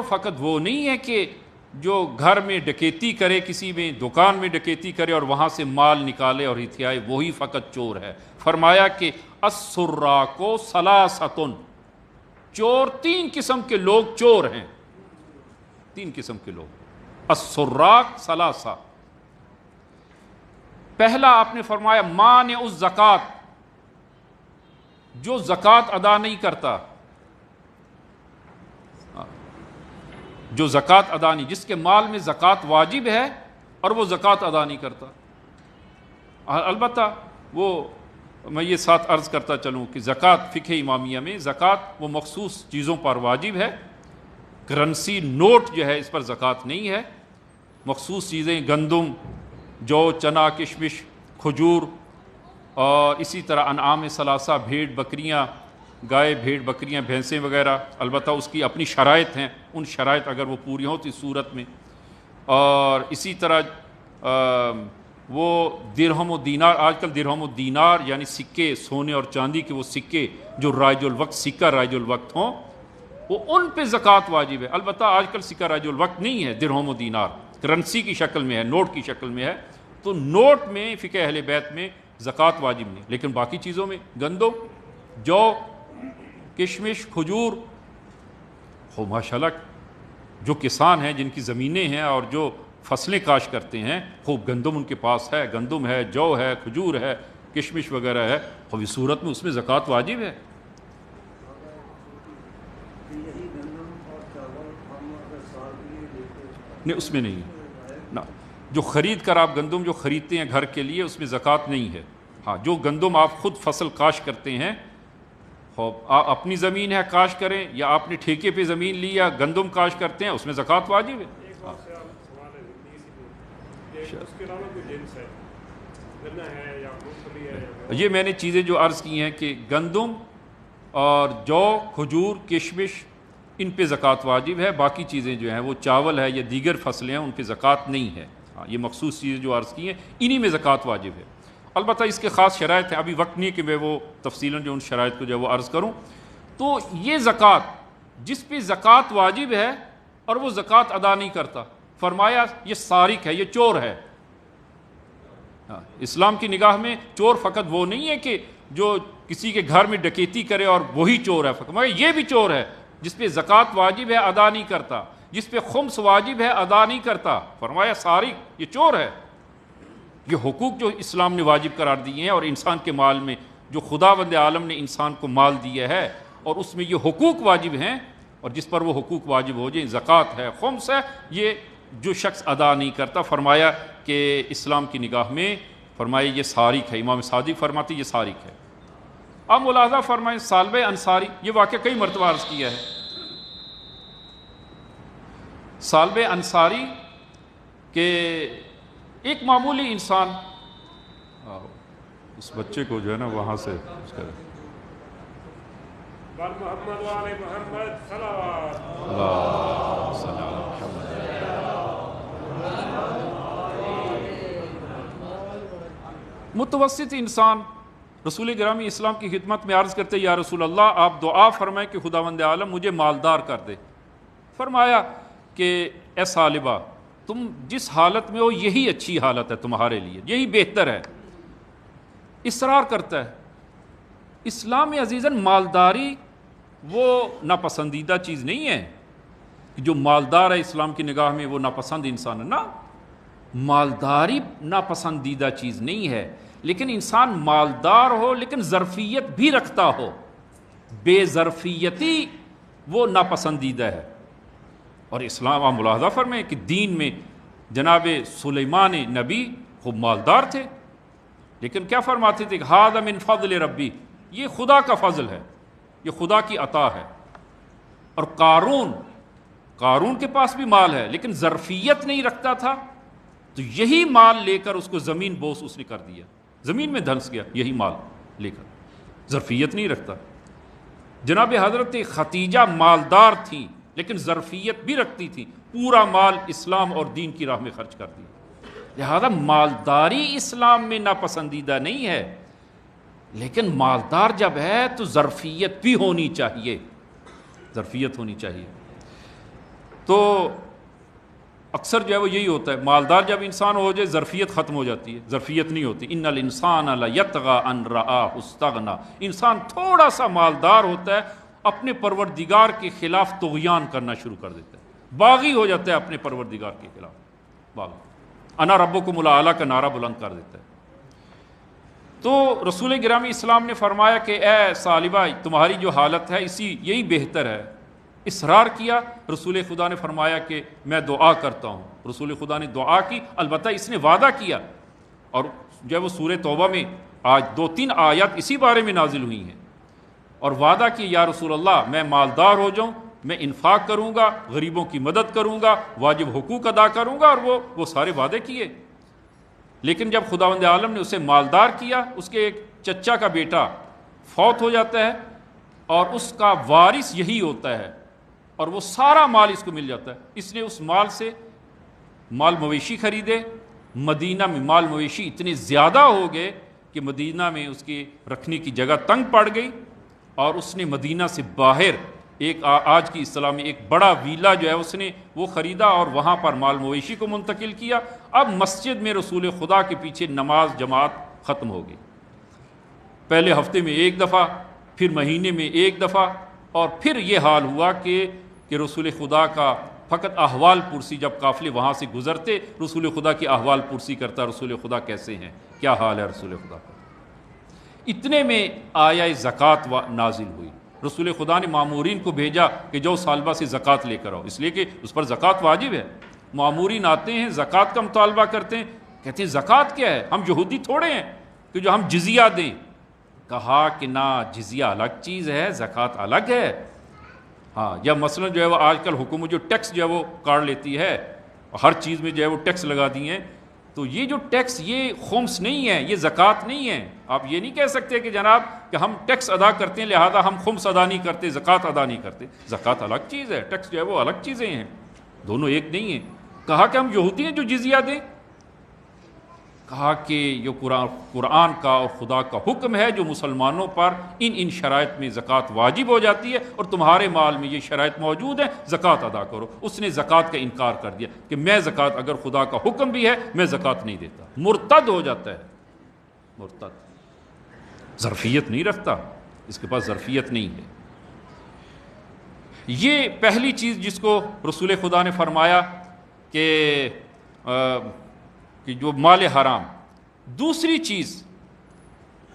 فقط وہ نہیں ہے کہ جو گھر میں ڈکیتی کرے، کسی میں دکان میں ڈکیتی کرے اور وہاں سے مال نکالے اور ہتھیائے، وہی فقط چور ہے۔ فرمایا کہ السراق ثلاثۃ، چور تین قسم کے لوگ چور ہیں، تین قسم کے لوگ، السراق ثلاثہ۔ پہلا آپ نے فرمایا مانع الزکوٰۃ، جو زکوٰۃ ادا نہیں کرتا، جو زکوٰۃ ادا نہیں، جس کے مال میں زکوٰۃ واجب ہے اور وہ زکوٰۃ ادا نہیں کرتا۔ البتہ وہ میں یہ ساتھ عرض کرتا چلوں کہ زکوٰۃ فقہ امامیہ میں زکوٰۃ وہ مخصوص چیزوں پر واجب ہے، کرنسی نوٹ جو ہے اس پر زکوٰۃ نہیں ہے۔ مخصوص چیزیں گندم، جو، چنا، کشمش، کھجور، اور اسی طرح انعام ثلاثہ، بھیڑ بکریاں، گائے بھیڑ بکریاں بھینسیں وغیرہ، البتہ اس کی اپنی شرائط ہیں، ان شرائط اگر وہ پوری ہوں تو اس صورت میں۔ اور اسی طرح وہ درہم و دینار، آج کل درہم و دینار یعنی سکے، سونے اور چاندی کے وہ سکے جو رائج الوقت، سکہ رائج الوقت ہوں، وہ ان پہ زکوٰۃ واجب ہے۔ البتہ آج کل سکہ رائج الوقت نہیں ہے، درہم و دینار کرنسی کی شکل میں ہے، نوٹ کی شکل میں ہے، تو نوٹ میں فقہ اہل بیت میں زکوٰۃ واجب نہیں، لیکن باقی چیزوں میں گندم، جو، کشمش، کھجور، ماشاءاللہ جو کسان ہیں جن کی زمینیں ہیں اور جو فصلیں کاشت کرتے ہیں، خوب گندم ان کے پاس ہے، گندم ہے، جو ہے، کھجور ہے، کشمش وغیرہ ہے، خوب اس صورت میں اس میں زکوٰۃ واجب ہے۔ نہیں، اس میں نہیں ہے نا، جو خرید کر آپ گندم جو خریدتے ہیں گھر کے لیے اس میں زکوٰۃ نہیں ہے۔ ہاں، جو گندم آپ خود فصل کاشت کرتے ہیں، آپ اپنی زمین ہے کاشت کریں یا آپ نے ٹھیکے پہ زمین لی یا گندم کاشت کرتے ہیں، اس میں زکوٰۃ واجب ہے۔ یہ میں نے چیزیں جو عرض کی ہیں کہ گندم اور جو، کھجور، کشمش، ان پہ زکوٰۃ واجب ہے، باقی چیزیں جو ہیں وہ چاول ہے یا دیگر فصلیں ہیں ان پہ زکوٰۃ نہیں ہے۔ یہ مخصوص چیزیں جو عرض کی ہیں انہی میں زکوٰۃ واجب ہے۔ البتہ اس کے خاص شرائط ہیں، ابھی وقت نہیں کہ میں وہ تفصیلاً جو ان شرائط کو جو ہے وہ عرض کروں۔ تو یہ زکوٰۃ جس پہ زکوٰۃ واجب ہے اور وہ زکوٰۃ ادا نہیں کرتا، فرمایا یہ سارق ہے، یہ چور ہے۔ اسلام کی نگاہ میں چور فقط وہ نہیں ہے کہ جو کسی کے گھر میں ڈکیتی کرے اور وہی چور ہے، فرمایا یہ بھی چور ہے جس پہ زکوٰۃ واجب ہے ادا نہیں کرتا، جس پہ خمس واجب ہے ادا نہیں کرتا، فرمایا سارق، یہ چور ہے۔ یہ حقوق جو اسلام نے واجب قرار دیے ہیں اور انسان کے مال میں جو خداوند عالم نے انسان کو مال دیا ہے اور اس میں یہ حقوق واجب ہیں، اور جس پر وہ حقوق واجب ہو جائیں، زکوٰۃ ہے، خمس ہے، یہ جو شخص ادا نہیں کرتا، فرمایا کہ اسلام کی نگاہ میں فرمایا یہ سارق ہے۔ امام صادق فرماتے یہ سارق ہے۔ اب ملاحظہ فرمائیں سالبہ انصاری، یہ واقعہ کئی مرتبہ عرض کیا ہے۔ سالبہ انصاری کہ ایک معمولی انسان، اس بچے کو جو ہے نا وہاں سے اس کا محمد والے محمد صلوات اللہ صلی اللہ علیہ وسلم۔ متوسط انسان رسول گرامی اسلام کی خدمت میں عرض کرتے یا رسول اللہ آپ دعا فرمائیں کہ خداوند عالم مجھے مالدار کر دے۔ فرمایا کہ اے سالبہ تم جس حالت میں ہو یہی اچھی حالت ہے تمہارے لیے، یہی بہتر ہے۔ اصرار کرتا ہے۔ اسلام عزیزاً مالداری وہ ناپسندیدہ چیز نہیں ہے کہ جو مالدار ہے اسلام کی نگاہ میں وہ ناپسند انسان ہے، نا، مالداری ناپسندیدہ چیز نہیں ہے، لیکن انسان مالدار ہو لیکن ظرفیت بھی رکھتا ہو، بے ظرفیتی وہ ناپسندیدہ ہے۔ اور اسلام آپ ملاحظہ فرمائیں کہ دین میں جناب سلیمان نبی خوب مالدار تھے، لیکن کیا فرماتے تھے کہ ھذا من فضل ربی، یہ خدا کا فضل ہے، یہ خدا کی عطا ہے۔ اور قارون کے پاس بھی مال ہے لیکن ظرفیت نہیں رکھتا تھا، تو یہی مال لے کر اس کو زمین بوس اس نے کر دیا، زمین میں دھنس گیا یہی مال لے کر، ظرفیت نہیں رکھتا۔ جناب حضرت ختیجہ مالدار تھیں لیکن ظرفیت بھی رکھتی تھی، پورا مال اسلام اور دین کی راہ میں خرچ کر دیا۔ لہذا مالداری اسلام میں ناپسندیدہ نہیں ہے، لیکن مالدار جب ہے تو ظرفیت بھی ہونی چاہیے، ظرفیت ہونی چاہیے۔ تو اکثر جو ہے وہ یہی ہوتا ہے، مالدار جب انسان ہو جائے ظرفیت ختم ہو جاتی ہے، ظرفیت نہیں ہوتی۔ ان الانسان لیطغی ان رآہ استغنی، انسان تھوڑا سا مالدار ہوتا ہے اپنے پروردگار کے خلاف طغیان کرنا شروع کر دیتا ہے، باغی ہو جاتا ہے اپنے پروردگار کے خلاف، باغی، انا ربکم الاعلی کا نعرہ بلند کر دیتا ہے۔ تو رسول گرامی اسلام نے فرمایا کہ اے صالبہ تمہاری جو حالت ہے یہی بہتر ہے. اصرار کیا. رسول خدا نے فرمایا کہ میں دعا کرتا ہوں. رسول خدا نے دعا کی، البتہ اس نے وعدہ کیا. اور جو وہ سورہ توبہ میں آج 2-3 آیات اسی بارے میں نازل ہوئی ہیں، اور وعدہ کہ یا رسول اللہ میں مالدار ہو جاؤں، میں انفاق کروں گا، غریبوں کی مدد کروں گا، واجب حقوق ادا کروں گا، اور وہ سارے وعدے کیے. لیکن جب خداوند عالم نے اسے مالدار کیا، اس کے ایک چچا کا بیٹا فوت ہو جاتا ہے اور اس کا وارث یہی ہوتا ہے، اور وہ سارا مال اس کو مل جاتا ہے. اس نے اس مال سے مال مویشی خریدے. مدینہ میں مال مویشی اتنے زیادہ ہو گئے کہ مدینہ میں اس کے رکھنے کی جگہ تنگ پڑ گئی، اور اس نے مدینہ سے باہر ایک آج کی اصطلاح میں ایک بڑا ویلا جو ہے اس نے وہ خریدا، اور وہاں پر مال مویشی کو منتقل کیا. اب مسجد میں رسول خدا کے پیچھے نماز جماعت ختم ہو گئی. پہلے ہفتے میں 1 دفعہ، پھر مہینے میں 1 دفعہ، اور پھر یہ حال ہوا کہ رسول خدا کا فقط احوال پرسی، جب قافلے وہاں سے گزرتے رسول خدا کی احوال پرسی کرتا، رسول خدا کیسے ہیں، کیا حال ہے رسول خدا کا. اتنے میں آیہ زکوٰۃ نازل ہوئی. رسول خدا نے مامورین کو بھیجا کہ جو صالبہ سے زکوٰۃ لے کر آؤ، اس لیے کہ اس پر زکوٰۃ واجب ہے. مامورین آتے ہیں، زکوٰۃ کا مطالبہ کرتے ہیں. کہتے ہیں زکوٰۃ کیا ہے، ہم یہودی تھوڑے ہیں کہ جو ہم جزیہ دیں. کہا کہ نہ، جزیہ الگ چیز ہے، زکوٰۃ الگ ہے. ہاں، یا مثلا جو ہے وہ آج کل حکومت جو ٹیکس جو ہے وہ کاٹ لیتی ہے، ہر چیز میں جو ہے وہ ٹیکس لگا دی ہیں، تو یہ جو ٹیکس یہ خمس نہیں ہے، یہ زکوٰۃ نہیں ہے. آپ یہ نہیں کہہ سکتے کہ جناب کہ ہم ٹیکس ادا کرتے ہیں لہذا ہم خمس ادا نہیں کرتے، زکوٰۃ ادا نہیں کرتے. زکوٰۃ الگ چیز ہے، ٹیکس جو ہے وہ الگ چیزیں ہیں، دونوں ایک نہیں ہیں. کہا کہ ہم یہودی ہیں جو جزیہ دیں. کہا کہ یہ قرآن کا اور خدا کا حکم ہے جو مسلمانوں پر ان شرائط میں زکوٰۃ واجب ہو جاتی ہے، اور تمہارے مال میں یہ شرائط موجود ہیں، زکوٰۃ ادا کرو. اس نے زکوٰۃ کا انکار کر دیا کہ میں زکوٰۃ، اگر خدا کا حکم بھی ہے میں زکوٰۃ نہیں دیتا. مرتد ہو جاتا ہے. مرتد ظرفیت نہیں رکھتا، اس کے پاس ظرفیت نہیں ہے. یہ پہلی چیز جس کو رسول خدا نے فرمایا کہ جو مال حرام. دوسری چیز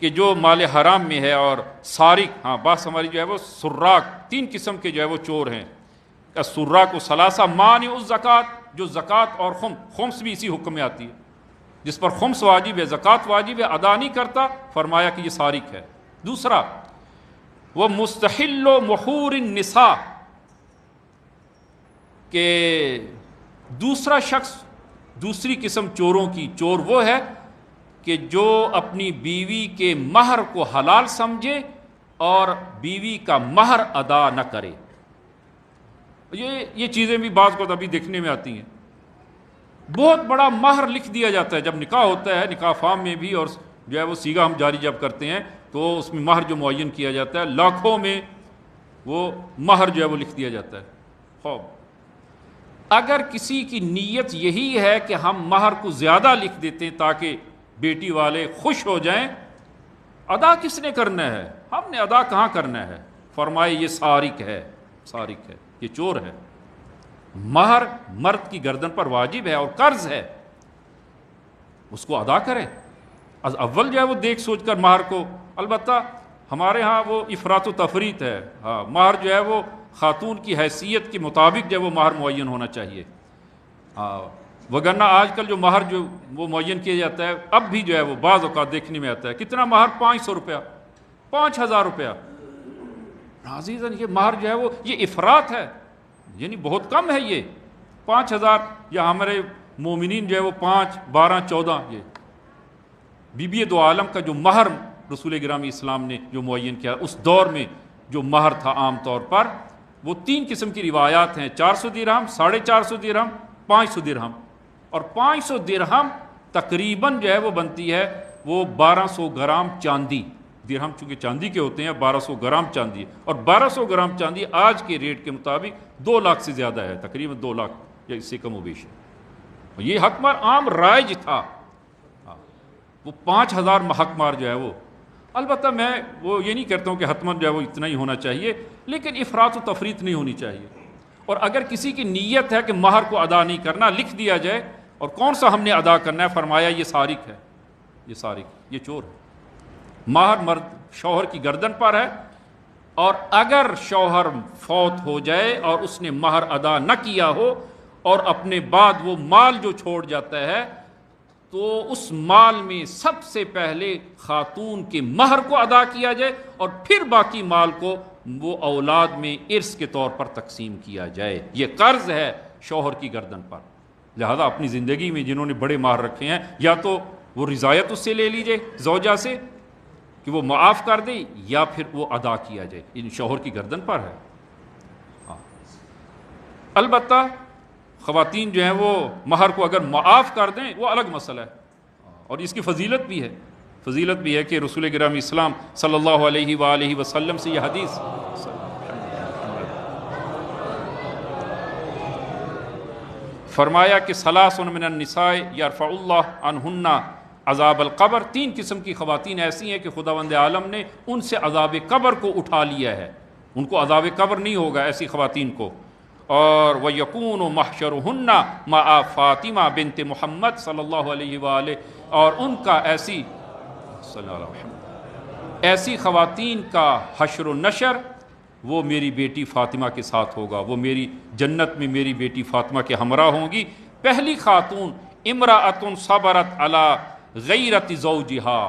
کہ جو مال حرام میں ہے اور سارق، ہاں بات ہماری جو ہے وہ سراق، 3 قسم کے جو ہے وہ چور ہیں. سراق و ثلاثہ مانع الزکوٰۃ، جو زکوٰۃ اور خمس بھی اسی حکم میں آتی ہے. جس پر خمس واجب ہے، زکوٰۃ واجب ہے، ادا نہیں کرتا، فرمایا کہ یہ سارق ہے. دوسرا وہ مستحل و محور النساء، کہ دوسرا شخص، دوسری قسم چوروں کی، چور وہ ہے کہ جو اپنی بیوی کے مہر کو حلال سمجھے اور بیوی کا مہر ادا نہ کرے. یہ چیزیں بھی بعض کو ابھی دیکھنے میں آتی ہیں. بہت بڑا مہر لکھ دیا جاتا ہے جب نکاح ہوتا ہے، نکاح فارم میں بھی، اور جو ہے وہ سیگا ہم جاری جب کرتے ہیں تو اس میں مہر جو معین کیا جاتا ہے، لاکھوں میں وہ مہر جو ہے وہ لکھ دیا جاتا ہے. خوب اگر کسی کی نیت یہی ہے کہ ہم مہر کو زیادہ لکھ دیتے ہیں تاکہ بیٹی والے خوش ہو جائیں، ادا کس نے کرنا ہے؟ ہم نے ادا کہاں کرنا ہے؟ فرمائے یہ سارق ہے، سارق ہے، یہ چور ہے. مہر مرد کی گردن پر واجب ہے اور قرض ہے، اس کو ادا کرے. اول جو ہے وہ دیکھ سوچ کر مہر کو، البتہ ہمارے ہاں وہ افراط و تفریط ہے. ہاں، مہر جو ہے وہ خاتون کی حیثیت کے مطابق جو ہے وہ مہر معین ہونا چاہیے. وگرنہ آج کل جو مہر جو وہ معین کیا جاتا ہے، اب بھی جو ہے وہ بعض اوقات دیکھنے میں آتا ہے کتنا مہر، 500 روپیہ، 5000 روپیہ. عزیزاً یہ مہر جو ہے وہ یہ افراط ہے، یعنی بہت کم ہے. یہ 5000 یا ہمارے مومنین جو ہے وہ 5، 12، 14. یہ بی بی دو عالم کا جو مہر رسول گرامی اسلام نے جو معین کیا اس دور میں جو مہر تھا عام طور پر وہ 3 قسم کی روایات ہیں: 400 درہم، 450 درہم، 500 درہم. اور 500 درہم تقریباً جو ہے وہ بنتی ہے وہ 1200 گرام چاندی. درہم چونکہ چاندی کے ہوتے ہیں، 1200 گرام چاندی، اور 1200 گرام چاندی آج کے ریٹ کے مطابق 2 لاکھ سے زیادہ ہے، تقریباً 2 لاکھ یا اس سے کم و بیش ہے. یہ حقمار عام رائج تھا. وہ 5000 حقمار جو ہے وہ، البتہ میں وہ یہ نہیں کہتا ہوں کہ حتماً جو ہے وہ اتنا ہی ہونا چاہیے، لیکن افراط و تفریط نہیں ہونی چاہیے. اور اگر کسی کی نیت ہے کہ مہر کو ادا نہیں کرنا، لکھ دیا جائے. اور کون سا ہم نے ادا کرنا ہے؟ فرمایا یہ سارق ہے، یہ سارق، یہ چور ہے. مہر مرد شوہر کی گردن پر ہے، اور اگر شوہر فوت ہو جائے اور اس نے مہر ادا نہ کیا ہو اور اپنے بعد وہ مال جو چھوڑ جاتا ہے، تو اس مال میں سب سے پہلے خاتون کے مہر کو ادا کیا جائے اور پھر باقی مال کو وہ اولاد میں ارث کے طور پر تقسیم کیا جائے۔ یہ قرض ہے شوہر کی گردن پر، لہذا اپنی زندگی میں جنہوں نے بڑے مہر رکھے ہیں، یا تو وہ رضایت اس سے لے لیجئے زوجہ سے کہ وہ معاف کر دے، یا پھر وہ ادا کیا جائے، ان شوہر کی گردن پر ہے۔ البتہ خواتین جو ہیں وہ مہر کو اگر معاف کر دیں وہ الگ مسئلہ ہے، اور اس کی فضیلت بھی ہے کہ رسول گرامی اسلام صلی اللہ علیہ وآلہ وسلم سے یہ حدیث فرمایا کہ ثلاث من النساء یرفع اللہ عنہن عذاب القبر، 3 قسم کی خواتین ایسی ہیں کہ خداوند عالم نے ان سے عذاب قبر کو اٹھا لیا ہے، ان کو عذاب قبر نہیں ہوگا ایسی خواتین کو۔ اور وَيَكُونُ مَحْشَرُهُنَّ مَعَ فاطمہ بنت محمد صلی اللہ علیہ وآلہ، اور ان کا ایسی خواتین کا حشر و نشر وہ میری بیٹی فاطمہ کے ساتھ ہوگا، وہ میری جنت میں میری بیٹی فاطمہ کے ہمراہ ہوں گی۔ پہلی خاتون امرأۃ صبرت علی غیرت زوجہا،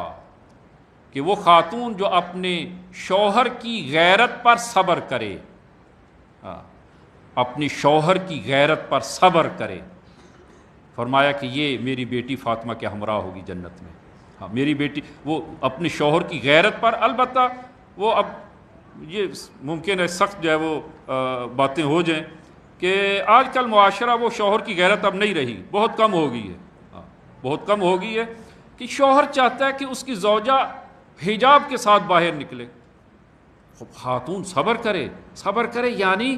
کہ وہ خاتون جو اپنے شوہر کی غیرت پر صبر کرے، اپنی شوہر کی غیرت پر صبر کرے، فرمایا کہ یہ میری بیٹی فاطمہ کے ہمراہ ہوگی جنت میں۔ ہاں، میری بیٹی وہ اپنے شوہر کی غیرت پر، البتہ وہ اب یہ ممکن ہے سخت جو ہے وہ باتیں ہو جائیں کہ آج کل معاشرہ وہ شوہر کی غیرت اب نہیں رہی، بہت کم ہو گئی ہے، بہت کم ہو گئی ہے کہ شوہر چاہتا ہے کہ اس کی زوجہ حجاب کے ساتھ باہر نکلے۔ خاتون صبر کرے یعنی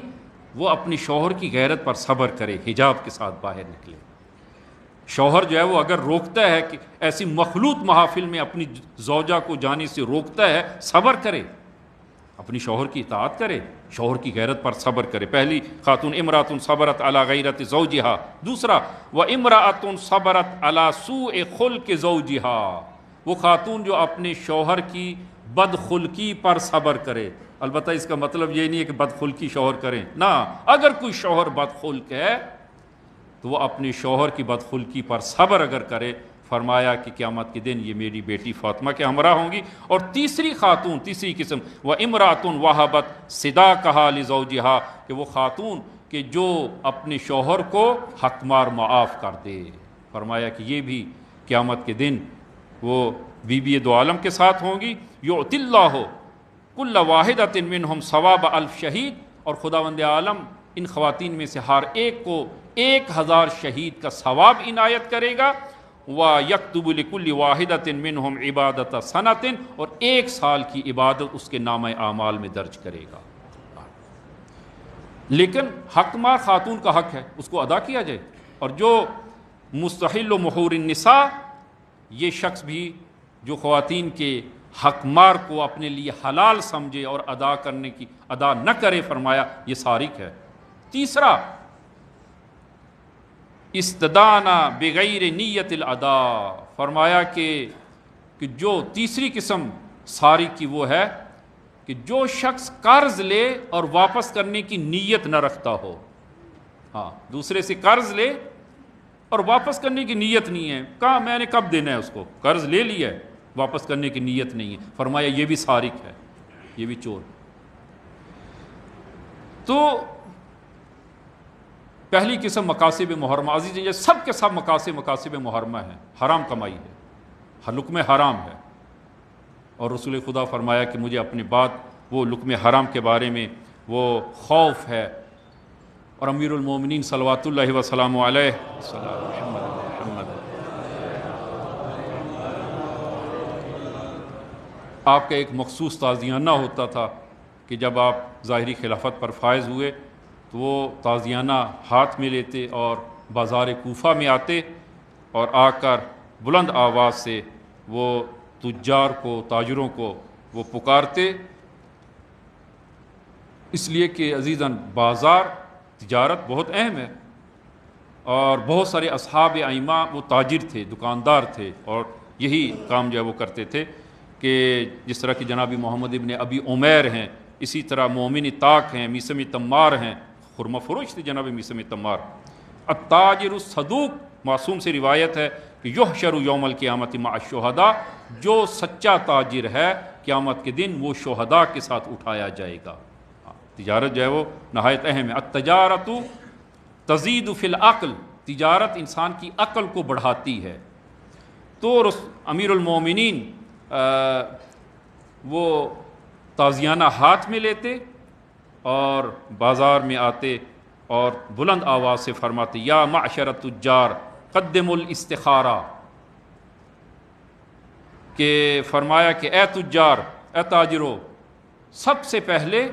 وہ اپنی شوہر کی غیرت پر صبر کرے، حجاب کے ساتھ باہر نکلے۔ شوہر جو ہے وہ اگر روکتا ہے کہ ایسی مخلوط محافل میں اپنی زوجہ کو جانے سے روکتا ہے، صبر کرے، اپنی شوہر کی اطاعت کرے، شوہر کی غیرت پر صبر کرے۔ پہلی خاتون امرأۃ صبرت علی غیرت زوجہا۔ دوسرا وامرأۃ صبرت علی سوء خلق زوجہا، وہ خاتون جو اپنے شوہر کی بدخلقی پر صبر کرے۔ البتہ اس کا مطلب یہ نہیں ہے کہ بدخلقی شوہر کریں، نہ، اگر کوئی شوہر بدخلق ہے تو وہ اپنے شوہر کی بدخلقی پر صبر اگر کرے، فرمایا کہ قیامت کے دن یہ میری بیٹی فاطمہ کے ہمراہ ہوں گی۔ اور تیسری قسم وامرأۃ وہبت صداقہا لزوجہا، کہ وہ خاتون کہ جو اپنے شوہر کو حق مار معاف کر دے، فرمایا کہ یہ بھی قیامت کے دن وہ بی دو عالم کے ساتھ ہوں گی۔ یعطی اللہ کل واحدۃ منہم ثواب الف شہید، اور خداوند عالم ان خواتین میں سے ہر ایک کو 1000 شہید کا ثواب عنایت کرے گا۔ وَيَكْتُبُ لِكُلِّ وَاحِدَةٍ مِّنْهُمْ عِبَادَةَ سَنَةٍ، اور 1 سال کی عبادت اس کے نامہ اعمال میں درج کرے گا۔ لیکن حق مار خاتون کا حق ہے، اس کو ادا کیا جائے۔ اور جو مستحل و محور النساء، یہ شخص بھی جو خواتین کے حق مار کو اپنے لیے حلال سمجھے اور ادا نہ کرے، فرمایا یہ سارق ہے۔ تیسرا استدانہ بغیر نیت الادا، فرمایا کہ جو تیسری قسم سارق کی وہ ہے کہ جو شخص قرض لے اور واپس کرنے کی نیت نہ رکھتا ہو۔ ہاں، دوسرے سے قرض لے اور واپس کرنے کی نیت نہیں ہے، کہا میں نے کب دینا ہے اس کو، قرض لے لیا ہے، واپس کرنے کی نیت نہیں ہے، فرمایا یہ بھی سارق ہے، یہ بھی چور۔ تو پہلی قسم مقاصد محرمہ، عزیز یہ سب کے سب مقاصد محرمہ ہیں، حرام کمائی ہے، لقمہ حرام ہے۔ اور رسول خدا فرمایا کہ مجھے اپنے بعد وہ لقمہ حرام کے بارے میں وہ خوف ہے۔ اور امیر المومنین صلوات اللہ وسلام علیہ محمد آپ کا ایک مخصوص تازیانہ ہوتا تھا کہ جب آپ ظاہری خلافت پر فائز ہوئے تو وہ تازیانہ ہاتھ میں لیتے اور بازار کوفہ میں آتے اور آ کر بلند آواز سے وہ تجار کو، تاجروں کو وہ پکارتے، اس لیے کہ عزیزاً بازار تجارت بہت اہم ہے، اور بہت سارے اصحاب ائمہ وہ تاجر تھے، دکاندار تھے، اور یہی کام جو ہے وہ کرتے تھے کہ جس طرح کہ جناب محمد ابن ابی عمیر ہیں، اسی طرح مومن طاق ہیں، میثم تمار ہیں، خرمہ فروش تھے جناب میثم تمار۔ التاجر الصدوق، معصوم سے روایت ہے کہ یحشر یوم القیامت مع الشہداء، جو سچا تاجر ہے قیامت کے دن وہ شہداء کے ساتھ اٹھایا جائے گا۔ تجارت جو ہے وہ نہایت اہم ہے۔ التجارت تزید فی العقل، تجارت انسان کی عقل کو بڑھاتی ہے۔ تو امیر المومنین وہ تازیانہ ہاتھ میں لیتے اور بازار میں آتے اور بلند آواز سے فرماتے یا معشر التجار قدموا الاستخارہ، کہ فرمایا کہ اے تجار، اے تاجرو، سب سے پہلے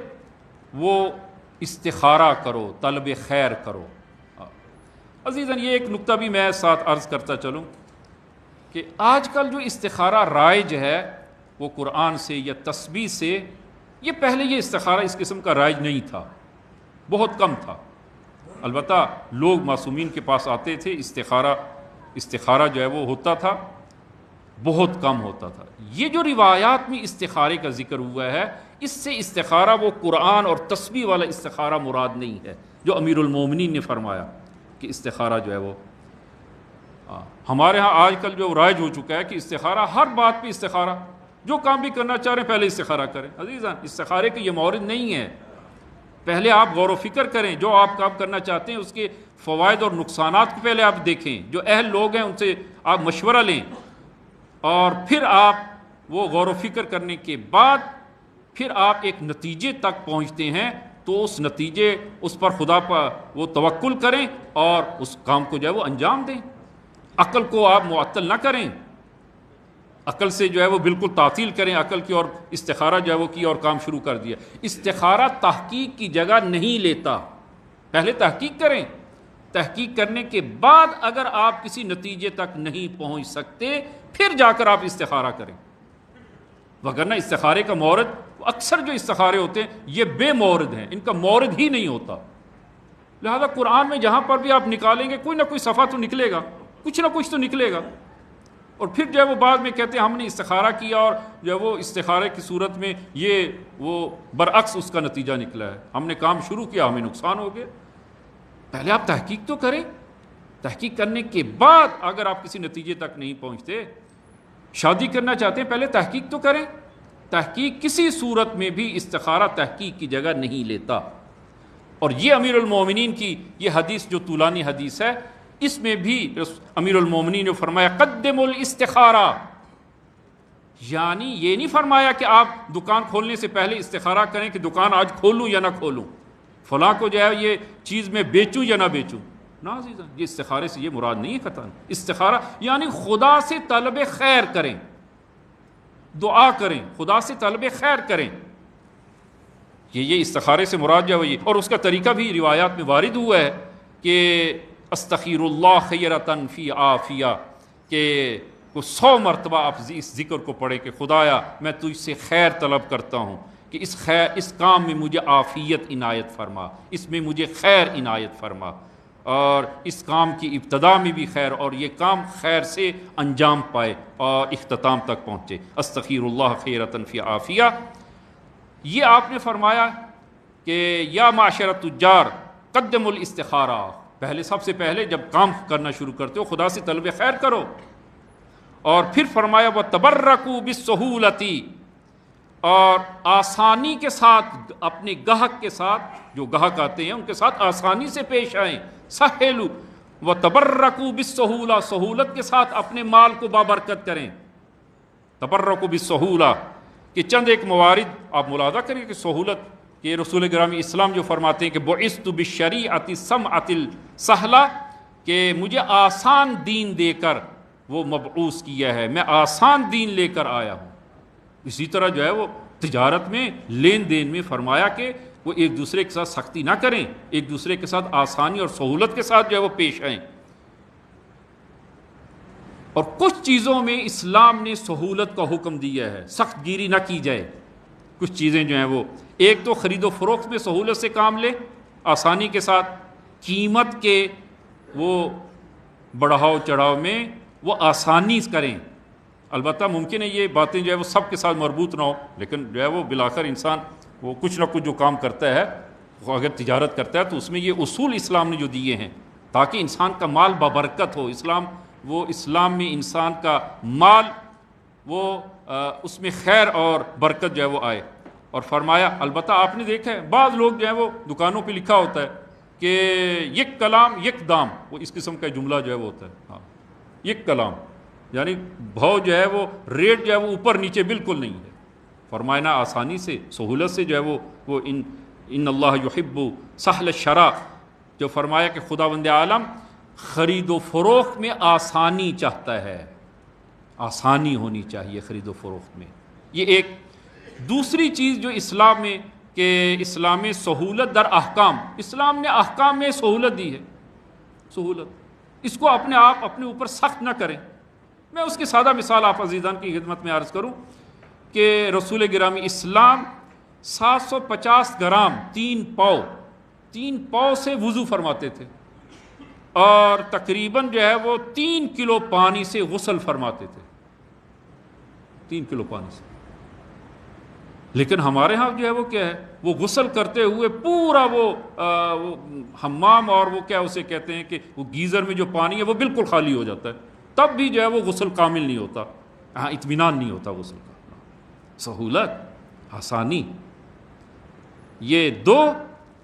وہ استخارہ کرو، طلب خیر کرو۔ عزیزاً یہ ایک نکتہ بھی میں ساتھ عرض کرتا چلوں کہ آج کل جو استخارہ رائج ہے وہ قرآن سے یا تسبیح سے، یہ پہلے یہ استخارہ اس قسم کا رائج نہیں تھا، بہت کم تھا۔ البتہ لوگ معصومین کے پاس آتے تھے، استخارہ جو ہے وہ ہوتا تھا، بہت کم ہوتا تھا۔ یہ جو روایات میں استخارے کا ذکر ہوا ہے، اس سے استخارہ وہ قرآن اور تسبیح والا استخارہ مراد نہیں ہے جو امیر المومنین نے فرمایا کہ استخارہ جو ہے وہ ہمارے ہاں آج کل جو رائج ہو چکا ہے کہ استخارہ، ہر بات پہ استخارہ، جو کام بھی کرنا چاہ رہے ہیں پہلے استخارہ کریں۔ عزیزاً استخارے کے یہ مورد نہیں ہے، پہلے آپ غور و فکر کریں، جو آپ کام کرنا چاہتے ہیں اس کے فوائد اور نقصانات کو پہلے آپ دیکھیں، جو اہل لوگ ہیں ان سے آپ مشورہ لیں، اور پھر آپ وہ غور و فکر کرنے کے بعد پھر آپ ایک نتیجے تک پہنچتے ہیں، تو اس نتیجے اس پر خدا پر وہ توکل کریں اور اس کام کو جو ہے وہ انجام دیں۔ عقل کو آپ معطل نہ کریں، عقل سے جو ہے وہ بالکل تعطیل کریں عقل کی، اور استخارہ جو ہے وہ کی اور کام شروع کر دیا۔ استخارہ تحقیق کی جگہ نہیں لیتا، پہلے تحقیق کریں، تحقیق کرنے کے بعد اگر آپ کسی نتیجے تک نہیں پہنچ سکتے پھر جا کر آپ استخارہ کریں، وگرنہ استخارے کا مورد، اکثر جو استخارے ہوتے ہیں یہ بے مورد ہیں، ان کا مورد ہی نہیں ہوتا۔ لہذا قرآن میں جہاں پر بھی آپ نکالیں گے کوئی نہ کوئی صفحہ تو نکلے گا، کچھ نہ کچھ تو نکلے گا، اور پھر جو ہے وہ بعد میں کہتے ہیں ہم نے استخارہ کیا اور جو ہے وہ استخارے کی صورت میں یہ وہ برعکس اس کا نتیجہ نکلا ہے، ہم نے کام شروع کیا ہمیں نقصان ہو گیا۔ پہلے آپ تحقیق تو کریں، تحقیق کرنے کے بعد اگر آپ کسی نتیجے تک نہیں پہنچتے، شادی کرنا چاہتے ہیں پہلے تحقیق تو کریں۔ تحقیق کسی صورت میں بھی استخارہ تحقیق کی جگہ نہیں لیتا، اور یہ امیر المومنین کی یہ حدیث جو طولانی حدیث ہے، اس میں بھی امیر المومنین نے فرمایا قدموا الاستخارہ، یعنی یہ نہیں فرمایا کہ آپ دکان کھولنے سے پہلے استخارہ کریں کہ دکان آج کھولوں یا نہ کھولوں، فلاں کو جو ہے یہ چیز میں بیچوں یا نہ بیچوں، نہ عزیزاں، یہ استخارے سے یہ مراد نہیں ہے قطعاً۔ استخارہ یعنی خدا سے طلب خیر کریں، دعا کریں، خدا سے طلب خیر کریں، یہ استخارے سے مراد جو ہے یہ، اور اس کا طریقہ بھی روایات میں وارد ہوا ہے کہ استخیر اللہ خیرتن فی عافیہ، کہ وہ 100 مرتبہ آپ اس ذکر کو پڑھیں کہ خدایا میں تجھ سے خیر طلب کرتا ہوں کہ اس کام میں مجھے عافیت عنایت فرما، اس میں مجھے خیر عنایت فرما، اور اس کام کی ابتدا میں بھی خیر، اور یہ کام خیر سے انجام پائے اور اختتام تک پہنچے۔ استخیر اللہ خیرتن فی عافیہ، یہ آپ نے فرمایا کہ یا معاشر التجار قدموا الاستخارہ، پہلے سب سے پہلے جب کام کرنا شروع کرتے ہو خدا سے طلب خیر کرو، اور پھر فرمایا وتبرکوا بالسہولۃ، اور آسانی کے ساتھ اپنے گاہک کے ساتھ، جو گاہک آتے ہیں ان کے ساتھ آسانی سے پیش آئیں، سہلوا وتبرکوا بالسہولہ، سہولت کے ساتھ اپنے مال کو بابرکت کریں، تبرکوا بالسہولہ، کہ چند ایک موارد آپ ملاحظہ کریں کہ سہولت، کہ رسول گرامی اسلام جو فرماتے ہیں کہ بعثت بالشریعۃ سمعۃ السہلہ، کہ مجھے آسان دین دے کر وہ مبعوث کیا ہے، میں آسان دین لے کر آیا ہوں۔ اسی طرح جو ہے وہ تجارت میں لین دین میں فرمایا کہ وہ ایک دوسرے کے ساتھ سختی نہ کریں، ایک دوسرے کے ساتھ آسانی اور سہولت کے ساتھ جو ہے وہ پیش آئیں۔ اور کچھ چیزوں میں اسلام نے سہولت کا حکم دیا ہے، سخت گیری نہ کی جائے، کچھ چیزیں جو ہیں وہ، ایک تو خرید و فروخت میں سہولت سے کام لیں، آسانی کے ساتھ، قیمت کے وہ بڑھاؤ چڑھاؤ میں وہ آسانی کریں، البتہ ممکن ہے یہ باتیں جو ہے وہ سب کے ساتھ مربوط نہ ہو، لیکن جو ہے وہ بالآخر انسان وہ کچھ نہ کچھ جو کام کرتا ہے، وہ اگر تجارت کرتا ہے تو اس میں یہ اصول اسلام نے جو دیے ہیں تاکہ انسان کا مال بابرکت ہو، اسلام میں انسان کا مال وہ اس میں خیر اور برکت جو ہے وہ آئے۔ اور فرمایا، البتہ آپ نے دیکھا ہے بعض لوگ جو ہے وہ دکانوں پہ لکھا ہوتا ہے کہ یک کلام یک دام، وہ اس قسم کا جملہ جو ہے وہ ہوتا ہے، ہاں یک کلام، یعنی بھاؤ جو ہے وہ ریٹ جو ہے وہ اوپر نیچے بالکل نہیں ہے۔ فرمایا نا آسانی سے سہولت سے جو ہے وہ ان اللہ یحب سہل الشرا، جو فرمایا کہ خداوند عالم خرید و فروخت میں آسانی چاہتا ہے، آسانی ہونی چاہیے خرید و فروخت میں۔ یہ ایک دوسری چیز جو اسلام میں، کہ اسلام میں سہولت در احکام، اسلام نے احکام میں سہولت دی ہے، سہولت، اس کو اپنے آپ اپنے اوپر سخت نہ کریں۔ میں اس کی سادہ مثال آپ عزیزان کی خدمت میں عرض کروں کہ رسول گرامی اسلام 750 گرام 3 پاؤ سے وضو فرماتے تھے، اور تقریباً جو ہے وہ 3 کلو پانی سے غسل فرماتے تھے، 3 کلو پانی سے۔ لیکن ہمارے ہاں جو ہے وہ کیا ہے، وہ غسل کرتے ہوئے پورا وہ حمام اور وہ کیا اسے کہتے ہیں کہ وہ گیزر میں جو پانی ہے وہ بالکل خالی ہو جاتا ہے، تب بھی جو ہے وہ غسل کامل نہیں ہوتا، ہاں اطمینان نہیں ہوتا غسل کا۔ سہولت، آسانی، یہ دو۔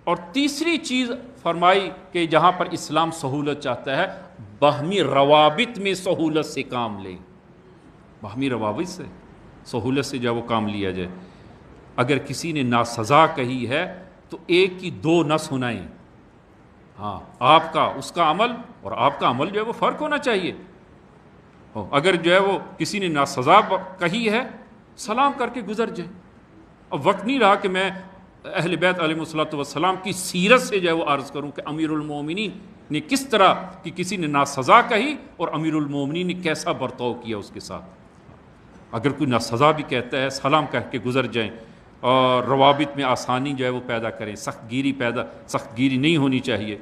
اور تیسری چیز فرمائی کہ جہاں پر اسلام سہولت چاہتا ہے، باہمی روابط میں سہولت سے کام لے، باہمی روابط سے سہولت سے جو ہے وہ کام لیا جائے۔ اگر کسی نے ناسزا کہی ہے تو ایک کی 2 نہ سنائیں، ہاں آپ کا اس کا عمل اور آپ کا عمل جو ہے وہ فرق ہونا چاہیے۔ اگر جو ہے وہ کسی نے ناسزا کہی ہے، سلام کر کے گزر جائیں۔ اب وقت نہیں رہا کہ میں اہل بیت علیہ الصلوۃ والسلام کی سیرت سے جو ہے وہ عرض کروں کہ امیر المومنین نے کس طرح کہ کسی نے ناسزا کہی اور امیر المومنین نے کیسا برتاؤ کیا اس کے ساتھ۔ اگر کوئی ناسزا بھی کہتا ہے، سلام کہہ کے گزر جائیں، اور روابط میں آسانی جو ہے وہ پیدا کریں، سخت گیری نہیں ہونی چاہیے۔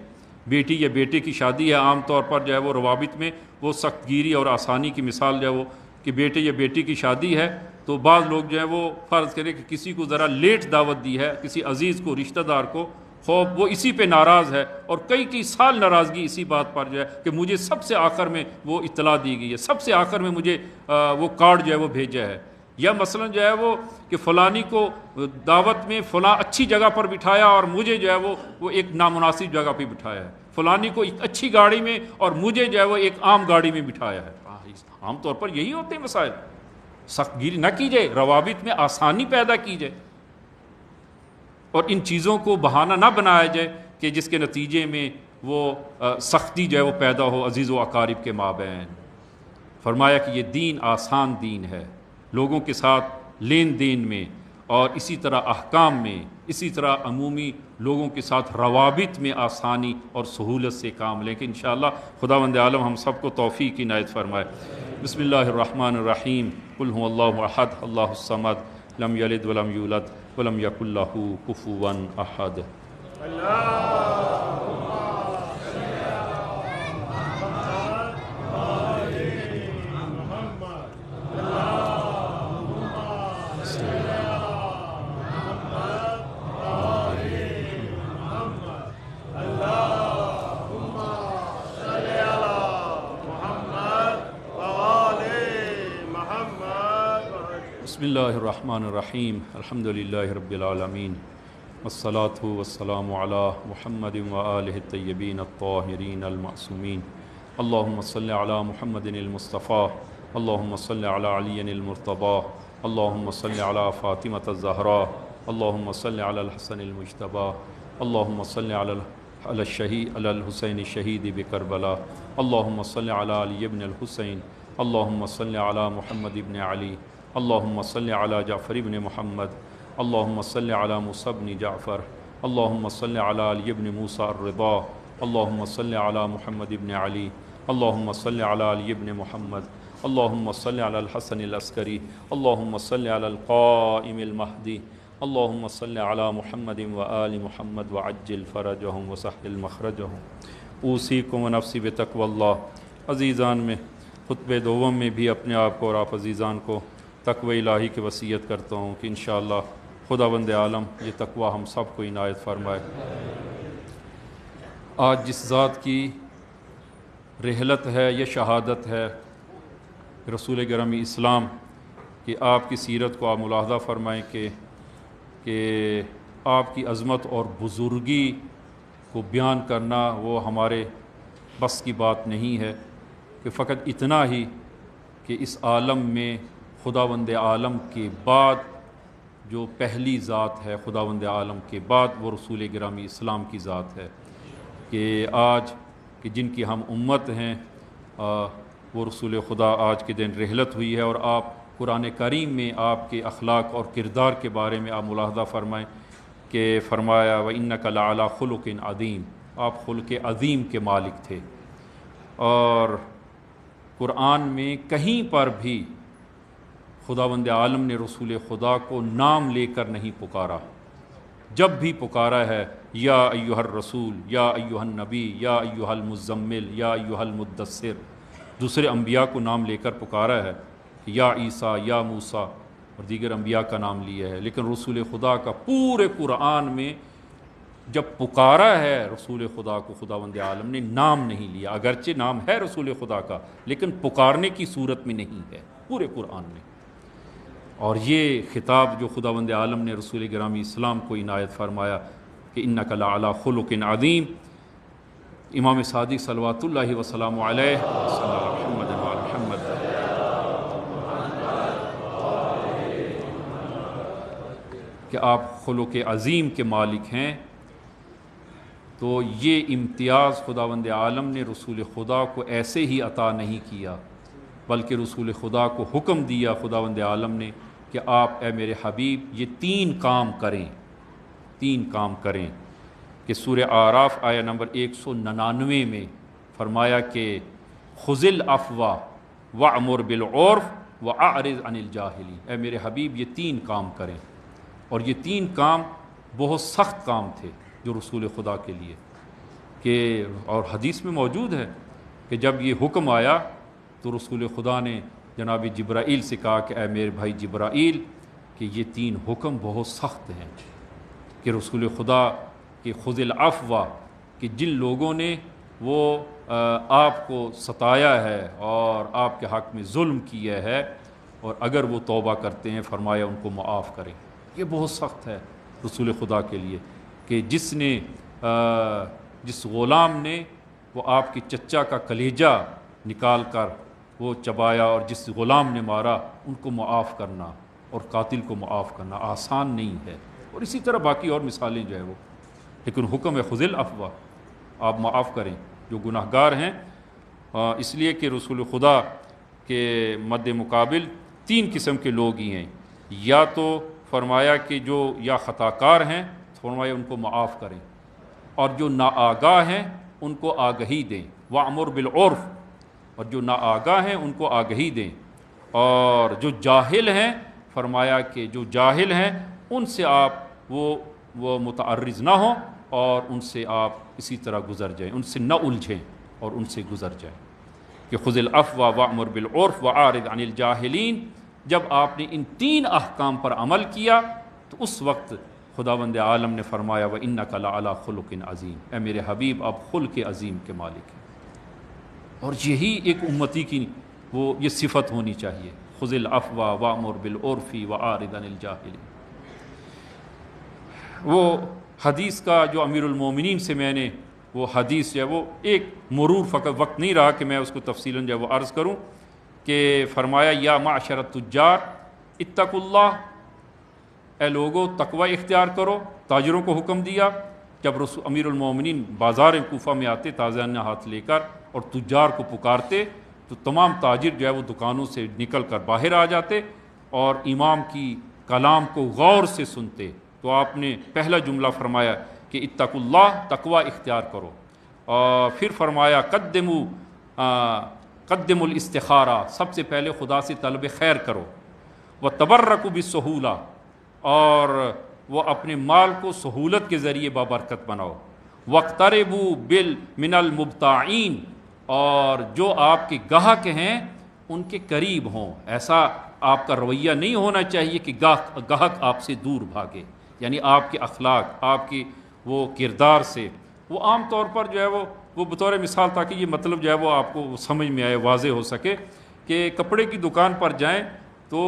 بیٹی یا بیٹے کی شادی ہے، عام طور پر جو ہے وہ روابط میں وہ سخت گیری اور آسانی کی مثال جو ہے وہ کہ بیٹے یا بیٹی کی شادی ہے تو بعض لوگ جو ہے وہ فرض کریں کہ کسی کو ذرا لیٹ دعوت دی ہے، کسی عزیز کو، رشتہ دار کو، خوب وہ اسی پہ ناراض ہے، اور کئی سال ناراضگی اسی بات پر جو ہے کہ مجھے سب سے آخر میں وہ اطلاع دی گئی ہے، سب سے آخر میں مجھے وہ کارڈ جو ہے وہ بھیجا ہے، یا مثلا جو ہے وہ کہ فلانی کو دعوت میں فلاں اچھی جگہ پر بٹھایا اور مجھے جو ہے وہ ایک نامناسب جگہ پہ بٹھایا ہے، فلانی کو ایک اچھی گاڑی میں اور مجھے جو ہے وہ ایک عام گاڑی میں بٹھایا ہے۔ عام طور پر یہی ہوتے ہیں مسائل۔ سخت گیری نہ کی جائے، روابط میں آسانی پیدا کی جائے، اور ان چیزوں کو بہانہ نہ بنایا جائے کہ جس کے نتیجے میں وہ سختی جو ہے وہ پیدا ہو عزیز و اقارب کے مابین۔ فرمایا کہ یہ دین آسان دین ہے، لوگوں کے ساتھ لین دین میں اور اسی طرح احکام میں، اسی طرح عمومی لوگوں کے ساتھ روابط میں آسانی اور سہولت سے کام لیں کہ انشاءاللہ خداوند عالم ہم سب کو توفیق عنایت فرمائے۔ بسم اللہ الرحمن الرحیم، قل هو اللہ احد اللہ الصمد لم یلد ولم یولد ولم یکن لہ کفوا احد۔ بسم اللہ الرحمن الرحیم، الحمد للہ رب العالمین، والصلاة والسلام علی محمد وآلہ الطیبین الطاہرین المعصومین، اللہم صل علی محمد المصطفیٰ، اللہم صل علی علی المرتضیٰ، اللہم صل علی فاطمة الزہراء، اللہم صل علی الحسن المجتبیٰ، اللہم صل علی الحسین الشہید بکربلا، اللہم صل علی علی ابن الحسین، اللہم صل علی محمد ابن علی، اللہم صل علی جعفر ابن محمد، اللہم صل علی موسیٰ ابن جعفر، اللہم صل علی علی ابن موسیٰ الرضا، اللہم صل علی محمد ابن علی، اللہم صل علی علی ابن محمد، اللہم صل علی الحسن العسکری، اللہم صل علی القائم المہدی، اللہم صل علی محمد وآل محمد وعجل فرجہم وسہل مخرجہم۔ اوصیکم ونفسی بتقوی اللہ۔ عزیزان میں خطبہ دوم میں بھی اپنے آپ کو اور آپ عزیزان کو تقوی الہی کی وصیت کرتا ہوں کہ انشاءاللہ خداوند عالم یہ تقوی ہم سب کو عنایت فرمائے۔ آج جس ذات کی رحلت ہے یہ شہادت ہے رسول گرامی اسلام کہ آپ کی سیرت کو آپ ملاحظہ فرمائیں کہ آپ کی عظمت اور بزرگی کو بیان کرنا وہ ہمارے بس کی بات نہیں ہے، کہ فقط اتنا ہی کہ اس عالم میں خداوند عالم کے بعد جو پہلی ذات ہے، خداوند عالم کے بعد وہ رسول گرامی اسلام کی ذات ہے، کہ آج کہ جن کی ہم امت ہیں وہ رسول خدا آج کے دن رحلت ہوئی ہے، اور آپ قرآن کریم میں آپ کے اخلاق اور کردار کے بارے میں آپ ملاحظہ فرمائیں کہ فرمایا وَإِنَّكَ لَعَلَىٰ خُلُقٍ عَظِيمٍ، آپ خلق عظیم کے مالک تھے۔ اور قرآن میں کہیں پر بھی خداوند عالم نے رسول خدا کو نام لے کر نہیں پکارا، جب بھی پکارا ہے یا ایہا الرسول، یا ایہا النبی، یا ایہا المزمل، یا ایہا المدثر، دوسرے انبیاء کو نام لے کر پکارا ہے، یا عیسیٰ، یا موسیٰ، اور دیگر انبیاء کا نام لیا ہے، لیکن رسول خدا کا پورے قرآن میں جب پکارا ہے رسول خدا کو خداوند عالم نے نام نہیں لیا، اگرچہ نام ہے رسول خدا کا لیکن پکارنے کی صورت میں نہیں ہے پورے قرآن میں۔ اور یہ خطاب جو خداوند عالم نے رسول گرامی اسلام کو عنایت فرمایا کہ انک لعلی خلق عظیم، امام صادق صلوات اللہ وسلام علیہ صلی اللہ علیہ محمد وعلی محمد، کہ آپ خلق عظیم کے مالک ہیں، تو یہ امتیاز خداوند عالم نے رسول خدا کو ایسے ہی عطا نہیں کیا، بلکہ رسول خدا کو حکم دیا خداوند عالم نے کہ آپ اے میرے حبیب یہ تین کام کریں، کہ سورہ اعراف آیہ نمبر 199 میں فرمایا کہ خذ العفو وأمر بالعرف وأعرض عن الجاہلین، اے میرے حبیب یہ تین کام کریں، اور یہ تین کام بہت سخت کام تھے جو رسول خدا کے لیے، کہ اور حدیث میں موجود ہے کہ جب یہ حکم آیا تو رسول خدا نے جناب جبرائیل سے کہا کہ اے میرے بھائی جبرائیل کہ یہ تین حکم بہت سخت ہیں، کہ رسول خدا کہ خذ العفو، کہ جن لوگوں نے وہ آپ کو ستایا ہے اور آپ کے حق میں ظلم کیا ہے، اور اگر وہ توبہ کرتے ہیں فرمایا ان کو معاف کریں، یہ بہت سخت ہے رسول خدا کے لیے، کہ جس غلام نے وہ آپ کے چچا کا کلیجہ نکال کر وہ چبایا اور جس غلام نے مارا ان کو معاف کرنا اور قاتل کو معاف کرنا آسان نہیں ہے، اور اسی طرح باقی اور مثالیں جو ہے وہ، لیکن حکم ہے خذ العفو، آپ معاف کریں جو گناہ گار ہیں، اس لیے کہ رسول خدا کے مد مقابل تین قسم کے لوگ ہی ہیں، یا تو فرمایا کہ جو یا خطا کار ہیں فرمایا ان کو معاف کریں، اور جو ناآگاہ ہیں ان کو آگہی دیں، وَأْمُرْ بِالْعُرْفِ، اور جو ناآگاہ ہیں ان کو آگہی دیں، اور جو جاہل ہیں فرمایا کہ جو جاہل ہیں ان سے آپ وہ متعرض نہ ہوں اور ان سے آپ اسی طرح گزر جائیں، ان سے نہ الجھیں اور ان سے گزر جائیں، کہ خذ العفو وأمر بالعرف وأعرض عن الجاہلین۔ جب آپ نے ان تین احکام پر عمل کیا تو اس وقت خداوند عالم نے فرمایا وَإِنَّكَ لَعَلَىٰ خُلُقٍ عَظِيمٍ، اے میرے حبیب آپ خلق عظیم کے مالک ہیں، اور یہی ایک امتی کی وہ یہ صفت ہونی چاہیے، خذ العفو وأمر بالعرف وأعرض عن الجاہلین۔ وہ حدیث کا جو امیر المومنین سے میں نے وہ حدیث جو ہے وہ ایک مرور فقط وقت نہیں رہا کہ میں اس کو تفصیلاً جو ہے وہ عرض کروں، کہ فرمایا یا معشر التجار اتقوا اللہ، اے لوگو تقوی اختیار کرو، تاجروں کو حکم دیا۔ جب امیر المومنین بازار کوفہ میں آتے تازیانہ ہاتھ لے کر اور تجار کو پکارتے تو تمام تاجر جو ہے وہ دکانوں سے نکل کر باہر آ جاتے اور امام کی کلام کو غور سے سنتے، تو آپ نے پہلا جملہ فرمایا کہ اتقوا اللہ، تقوی اختیار کرو، اور پھر فرمایا قدموا الاستخارہ، سب سے پہلے خدا سے طلب خیر کرو، وتبرکوا بالسہولہ، اور وہ اپنے مال کو سہولت کے ذریعے بابرکت بناؤ، واقتربوا من المبتاعین، اور جو آپ کے گاہک ہیں ان کے قریب ہوں. ایسا آپ کا رویہ نہیں ہونا چاہیے کہ گاہک آپ سے دور بھاگے. یعنی آپ کے اخلاق، آپ کی وہ کردار سے، وہ عام طور پر جو ہے وہ بطور مثال، تاکہ یہ مطلب جو ہے وہ آپ کو سمجھ میں آئے، واضح ہو سکے، کہ کپڑے کی دکان پر جائیں تو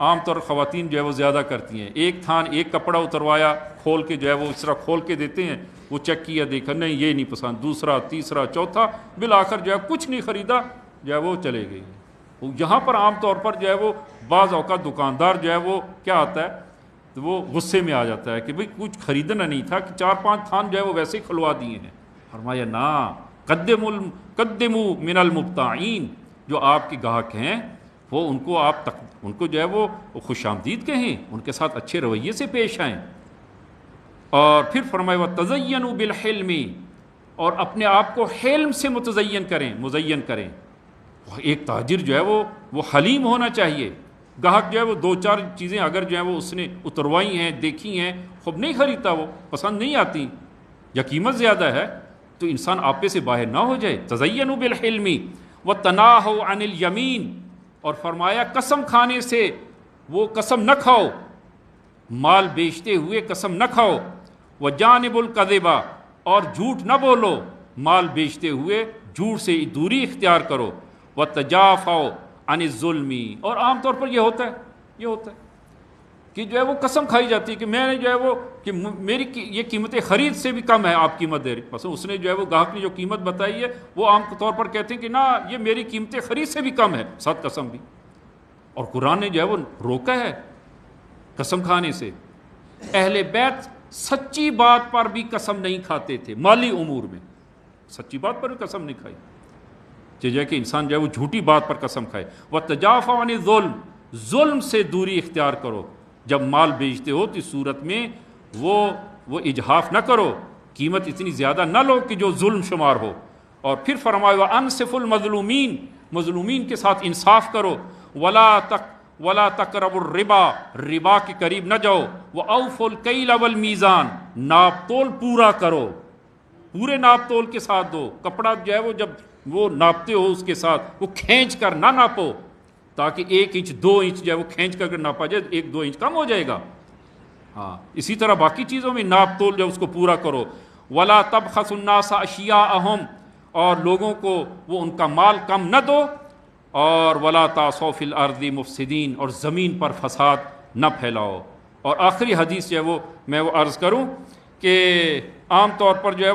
عام طور خواتین جو ہے وہ زیادہ کرتی ہیں. ایک تھان ایک کپڑا اتروایا کھول کے، جو ہے وہ اس طرح کھول کے دیتے ہیں، وہ چیک کیا، دیکھا نہیں یہ نہیں پسند، دوسرا تیسرا چوتھا، بالآخر جو ہے کچھ نہیں خریدا، جو ہے وہ چلے گئی. یہاں پر عام طور پر جو ہے وہ بعض اوقات دکاندار جو ہے وہ کیا آتا ہے، تو وہ غصے میں آ جاتا ہے کہ بھئی کچھ خریدنا نہیں تھا، کہ 4-5 تھان جو ہے وہ ویسے ہی کھلوا دیے ہیں. فرمایا نا، قدموا من المبتاعین، جو آپ کے گاہک ہیں وہ ان کو جو ہے وہ خوش آمدید کہیں، ان کے ساتھ اچھے رویے سے پیش آئیں. اور پھر فرمایا وَتَزَيَّنُوا بِالْحِلْمِ، اور اپنے آپ کو حلم سے مزین کریں. ایک تاجر جو ہے وہ حلیم ہونا چاہیے. گاہک جو ہے وہ 2-4 چیزیں اگر جو ہے وہ اس نے اتروائی ہیں، دیکھی ہیں، خوب نہیں خریدتا، وہ پسند نہیں آتی یا قیمت زیادہ ہے، تو انسان آپے سے باہر نہ ہو جائے. تزینوا بالحلم وتناہوا عن الیمین، اور فرمایا قسم کھانے سے، وہ قسم نہ کھاؤ، مال بیچتے ہوئے قسم نہ کھاؤ. وجانب الکذب، اور جھوٹ نہ بولو، مال بیچتے ہوئے جھوٹ سے دوری اختیار کرو. وتجافوا عن الظلم، اور عام طور پر یہ ہوتا ہے کہ جو ہے وہ قسم کھائی جاتی ہے کہ میں نے جو ہے وہ کہ میری یہ قیمتیں خرید سے بھی کم ہے، آپ قیمت دے رہے. بس اس نے جو ہے وہ گاہک نے جو قیمت بتائی ہے وہ عام طور پر کہتے ہیں کہ نہ، یہ میری قیمتیں خرید سے بھی کم ہے، ساتھ قسم بھی. اور قرآن نے جو ہے وہ روکا ہے قسم کھانے سے. اہل بیت سچی بات پر بھی قسم نہیں کھاتے تھے، مالی امور میں سچی بات پر بھی قسم نہیں کھائی، چاہیے کہ انسان جو ہے وہ جھوٹی بات پر قسم کھائے. وَتَجَافَوْا عَنِ الظُّلْمِ، ظلم سے دوری اختیار کرو. جب مال بیچتے ہو تو اس صورت میں وہ اجحاف نہ کرو، قیمت اتنی زیادہ نہ لو کہ جو ظلم شمار ہو. اور پھر فرمایا وَأَنصِفُوا الْمَظْلُومِينَ، مظلومین کے ساتھ انصاف کرو. وَلَا تَقْرَبُوا الرِّبَا، ربا کے قریب نہ جاؤ. وَأَوْفُوا الْكَيْلَ وَالْمِيزَانَ، ناپ تول پورا کرو، پورے ناپ تول کے ساتھ دو. کپڑا جو ہے وہ جب وہ ناپتے ہو اس کے ساتھ وہ کھینچ کر نہ ناپو، تاکہ 1 انچ 2 انچ جو ہے وہ کھینچ کر ناپا جائے، 1-2 انچ کم ہو جائے گا. ہاں، اسی طرح باقی چیزوں میں ناپ تول جو اس کو پورا کرو. وَلَا تَبْخَسُوا النَّاسَ أَشْيَاءَهُمْ، اور لوگوں کو وہ ان کا مال کم نہ دو. اور وَلَا تَعْثَوْا فِي الْأَرْضِ مُفْسِدِينَ، اور زمین پر فساد نہ پھیلاؤ. اور آخری حدیث جو ہے وہ میں وہ عرض کروں کہ عام طور پر جو ہے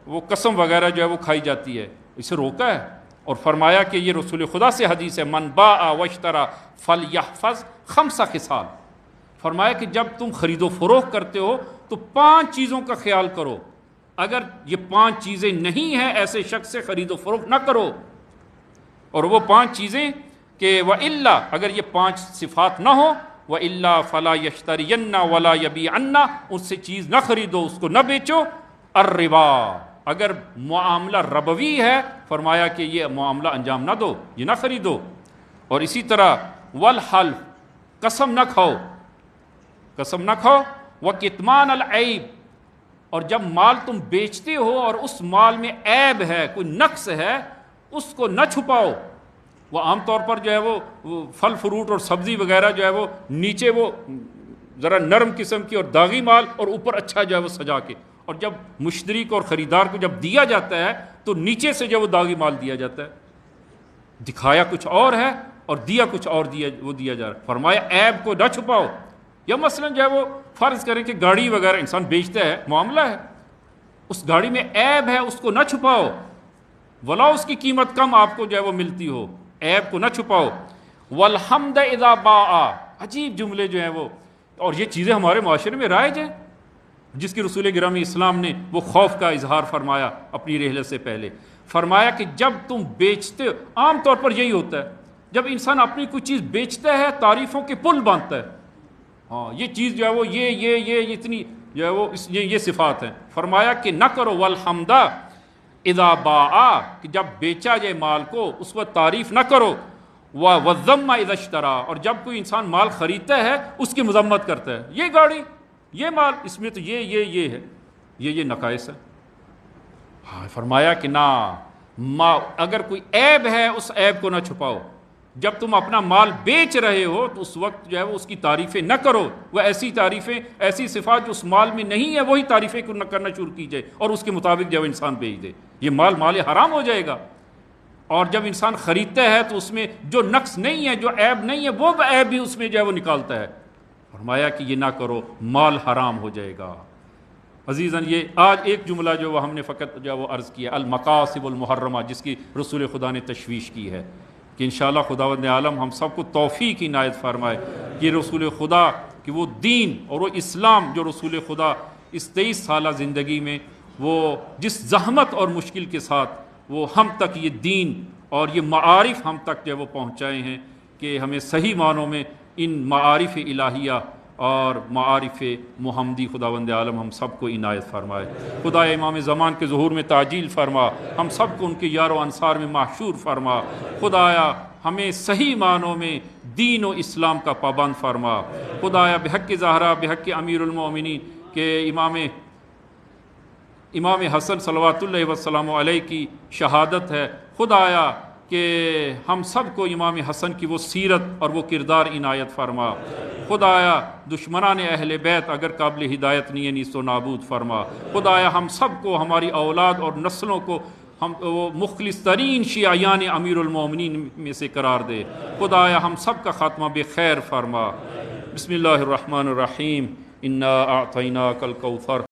وہ قسم وغیرہ جو ہے وہ کھائی جاتی ہے، اسے روکا ہے. اور فرمایا کہ یہ رسول خدا سے حدیث ہے، من باع واشترى فلیحفظ 5 خصال. فرمایا کہ جب تم خرید و فروخت کرتے ہو تو 5 چیزوں کا خیال کرو. اگر یہ 5 چیزیں نہیں ہیں، ایسے شخص سے خرید و فروخت نہ کرو. اور وہ 5 چیزیں کہ وَإِلَّا، اگر یہ 5 صفات نہ ہو، وَإِلَّا فَلَا يَشْتَرِيَنَّ وَلَا يَبِيعَنَّ، اس سے چیز نہ خریدو، اس کو نہ بیچو. الربا، اگر معاملہ ربوی ہے، فرمایا کہ یہ معاملہ انجام نہ دو، یہ نہ خریدو. اور اسی طرح والحلف، قسم نہ کھاؤ، وکتمان العیب، اور جب مال تم بیچتے ہو اور اس مال میں عیب ہے، کوئی نقص ہے، اس کو نہ چھپاؤ. وہ عام طور پر جو ہے وہ پھل فروٹ اور سبزی وغیرہ جو ہے وہ نیچے وہ ذرا نرم قسم کی اور داغی مال، اور اوپر اچھا جو ہے وہ سجا کے، اور جب مشتری کو اور خریدار کو جب دیا جاتا ہے تو نیچے سے جو وہ داغی مال دیا جاتا ہے، دکھایا کچھ اور ہے اور دیا کچھ اور دیا جا رہا ہے. فرمایا عیب کو نہ چھپاؤ. یا مثلا جو ہے وہ فرض کریں کہ گاڑی وغیرہ انسان بیچتا ہے، معاملہ ہے، اس گاڑی میں عیب ہے، اس کو نہ چھپاؤ، ولا اس کی قیمت کم آپ کو جو ہے وہ ملتی ہو، عیب کو نہ چھپاؤ. والحمد اذا باع، عجیب جملے جو ہیں وہ، اور یہ چیزیں ہمارے معاشرے میں رائج ہیں، جس کی رسول گرامی اسلام نے وہ خوف کا اظہار فرمایا اپنی رحلت سے پہلے. فرمایا کہ جب تم بیچتے، عام طور پر یہی ہوتا ہے، جب انسان اپنی کوئی چیز بیچتا ہے تعریفوں کے پل باندھتا ہے. ہاں، یہ چیز جو ہے وہ یہ اتنی جو ہے وہ یہ صفات ہیں. فرمایا کہ نہ کرو. والحمد اذا باع، کہ جب بیچا جائے مال کو اس وقت تعریف نہ کرو. والذم اذا اشترى، اور جب کوئی انسان مال خریدتا ہے اس کی مذمت کرتا ہے، یہ گاڑی، یہ مال، اس میں تو یہ ہے، یہ نقائص ہے. ہاں، فرمایا کہ نہ، اگر کوئی عیب ہے اس عیب کو نہ چھپاؤ. جب تم اپنا مال بیچ رہے ہو تو اس وقت جو ہے وہ اس کی تعریفیں نہ کرو، وہ ایسی تعریفیں، ایسی صفات جو اس مال میں نہیں ہے وہی تعریفیں کرنا شروع کی جائے اور اس کے مطابق جو ہے انسان بیچ دے، یہ مال حرام ہو جائے گا۔ اور جب انسان خریدتا ہے تو اس میں جو نقص نہیں ہے، جو عیب نہیں ہے، وہ عیب بھی اس میں جو ہے وہ نکالتا ہے۔ فرمایا کہ یہ نہ کرو، مال حرام ہو جائے گا۔ عزیزاً، یہ آج ایک جملہ جو وہ ہم نے فقط جو وہ عرض کیا، المقاصب المحرمہ، جس کی رسول خدا نے تشویش کی ہے، کہ انشاءاللہ خداوند عالم ہم سب کو توفیق عنایت فرمائے کہ رسول خدا کہ وہ دین اور وہ اسلام جو رسول خدا اس 23 سالہ زندگی میں وہ جس زحمت اور مشکل کے ساتھ وہ ہم تک یہ دین اور یہ معارف ہم تک جو وہ پہنچائے ہیں، کہ ہمیں صحیح معنوں میں ان معارف الہیہ اور معارف محمدی خداوند عالم ہم سب کو عنایت فرمائے۔ خدا امام زمان کے ظہور میں تعجیل فرما، ہم سب کو ان کے یار و انصار میں محشور فرما۔ خدایا ہمیں صحیح معنوں میں دین و اسلام کا پابند فرما۔ خدایا بحق زہرا، بحق امیر المومنین کے امام حسن صلوات اللہ وسلم علیہ کی شہادت ہے، خدایا کہ ہم سب کو امام حسن کی وہ سیرت اور وہ کردار عنایت فرما۔ خدایا دشمنان اہل بیت اگر قابل ہدایت نہیں ہے نیست و نابود فرما۔ خدایا ہم سب کو، ہماری اولاد اور نسلوں کو ہم وہ مخلص ترین شیعیان امیر المومنین میں سے قرار دے۔ خدایا ہم سب کا خاتمہ بخیر فرما۔ بسم اللہ الرحمن الرحیم، انا اعطیناک الکوثر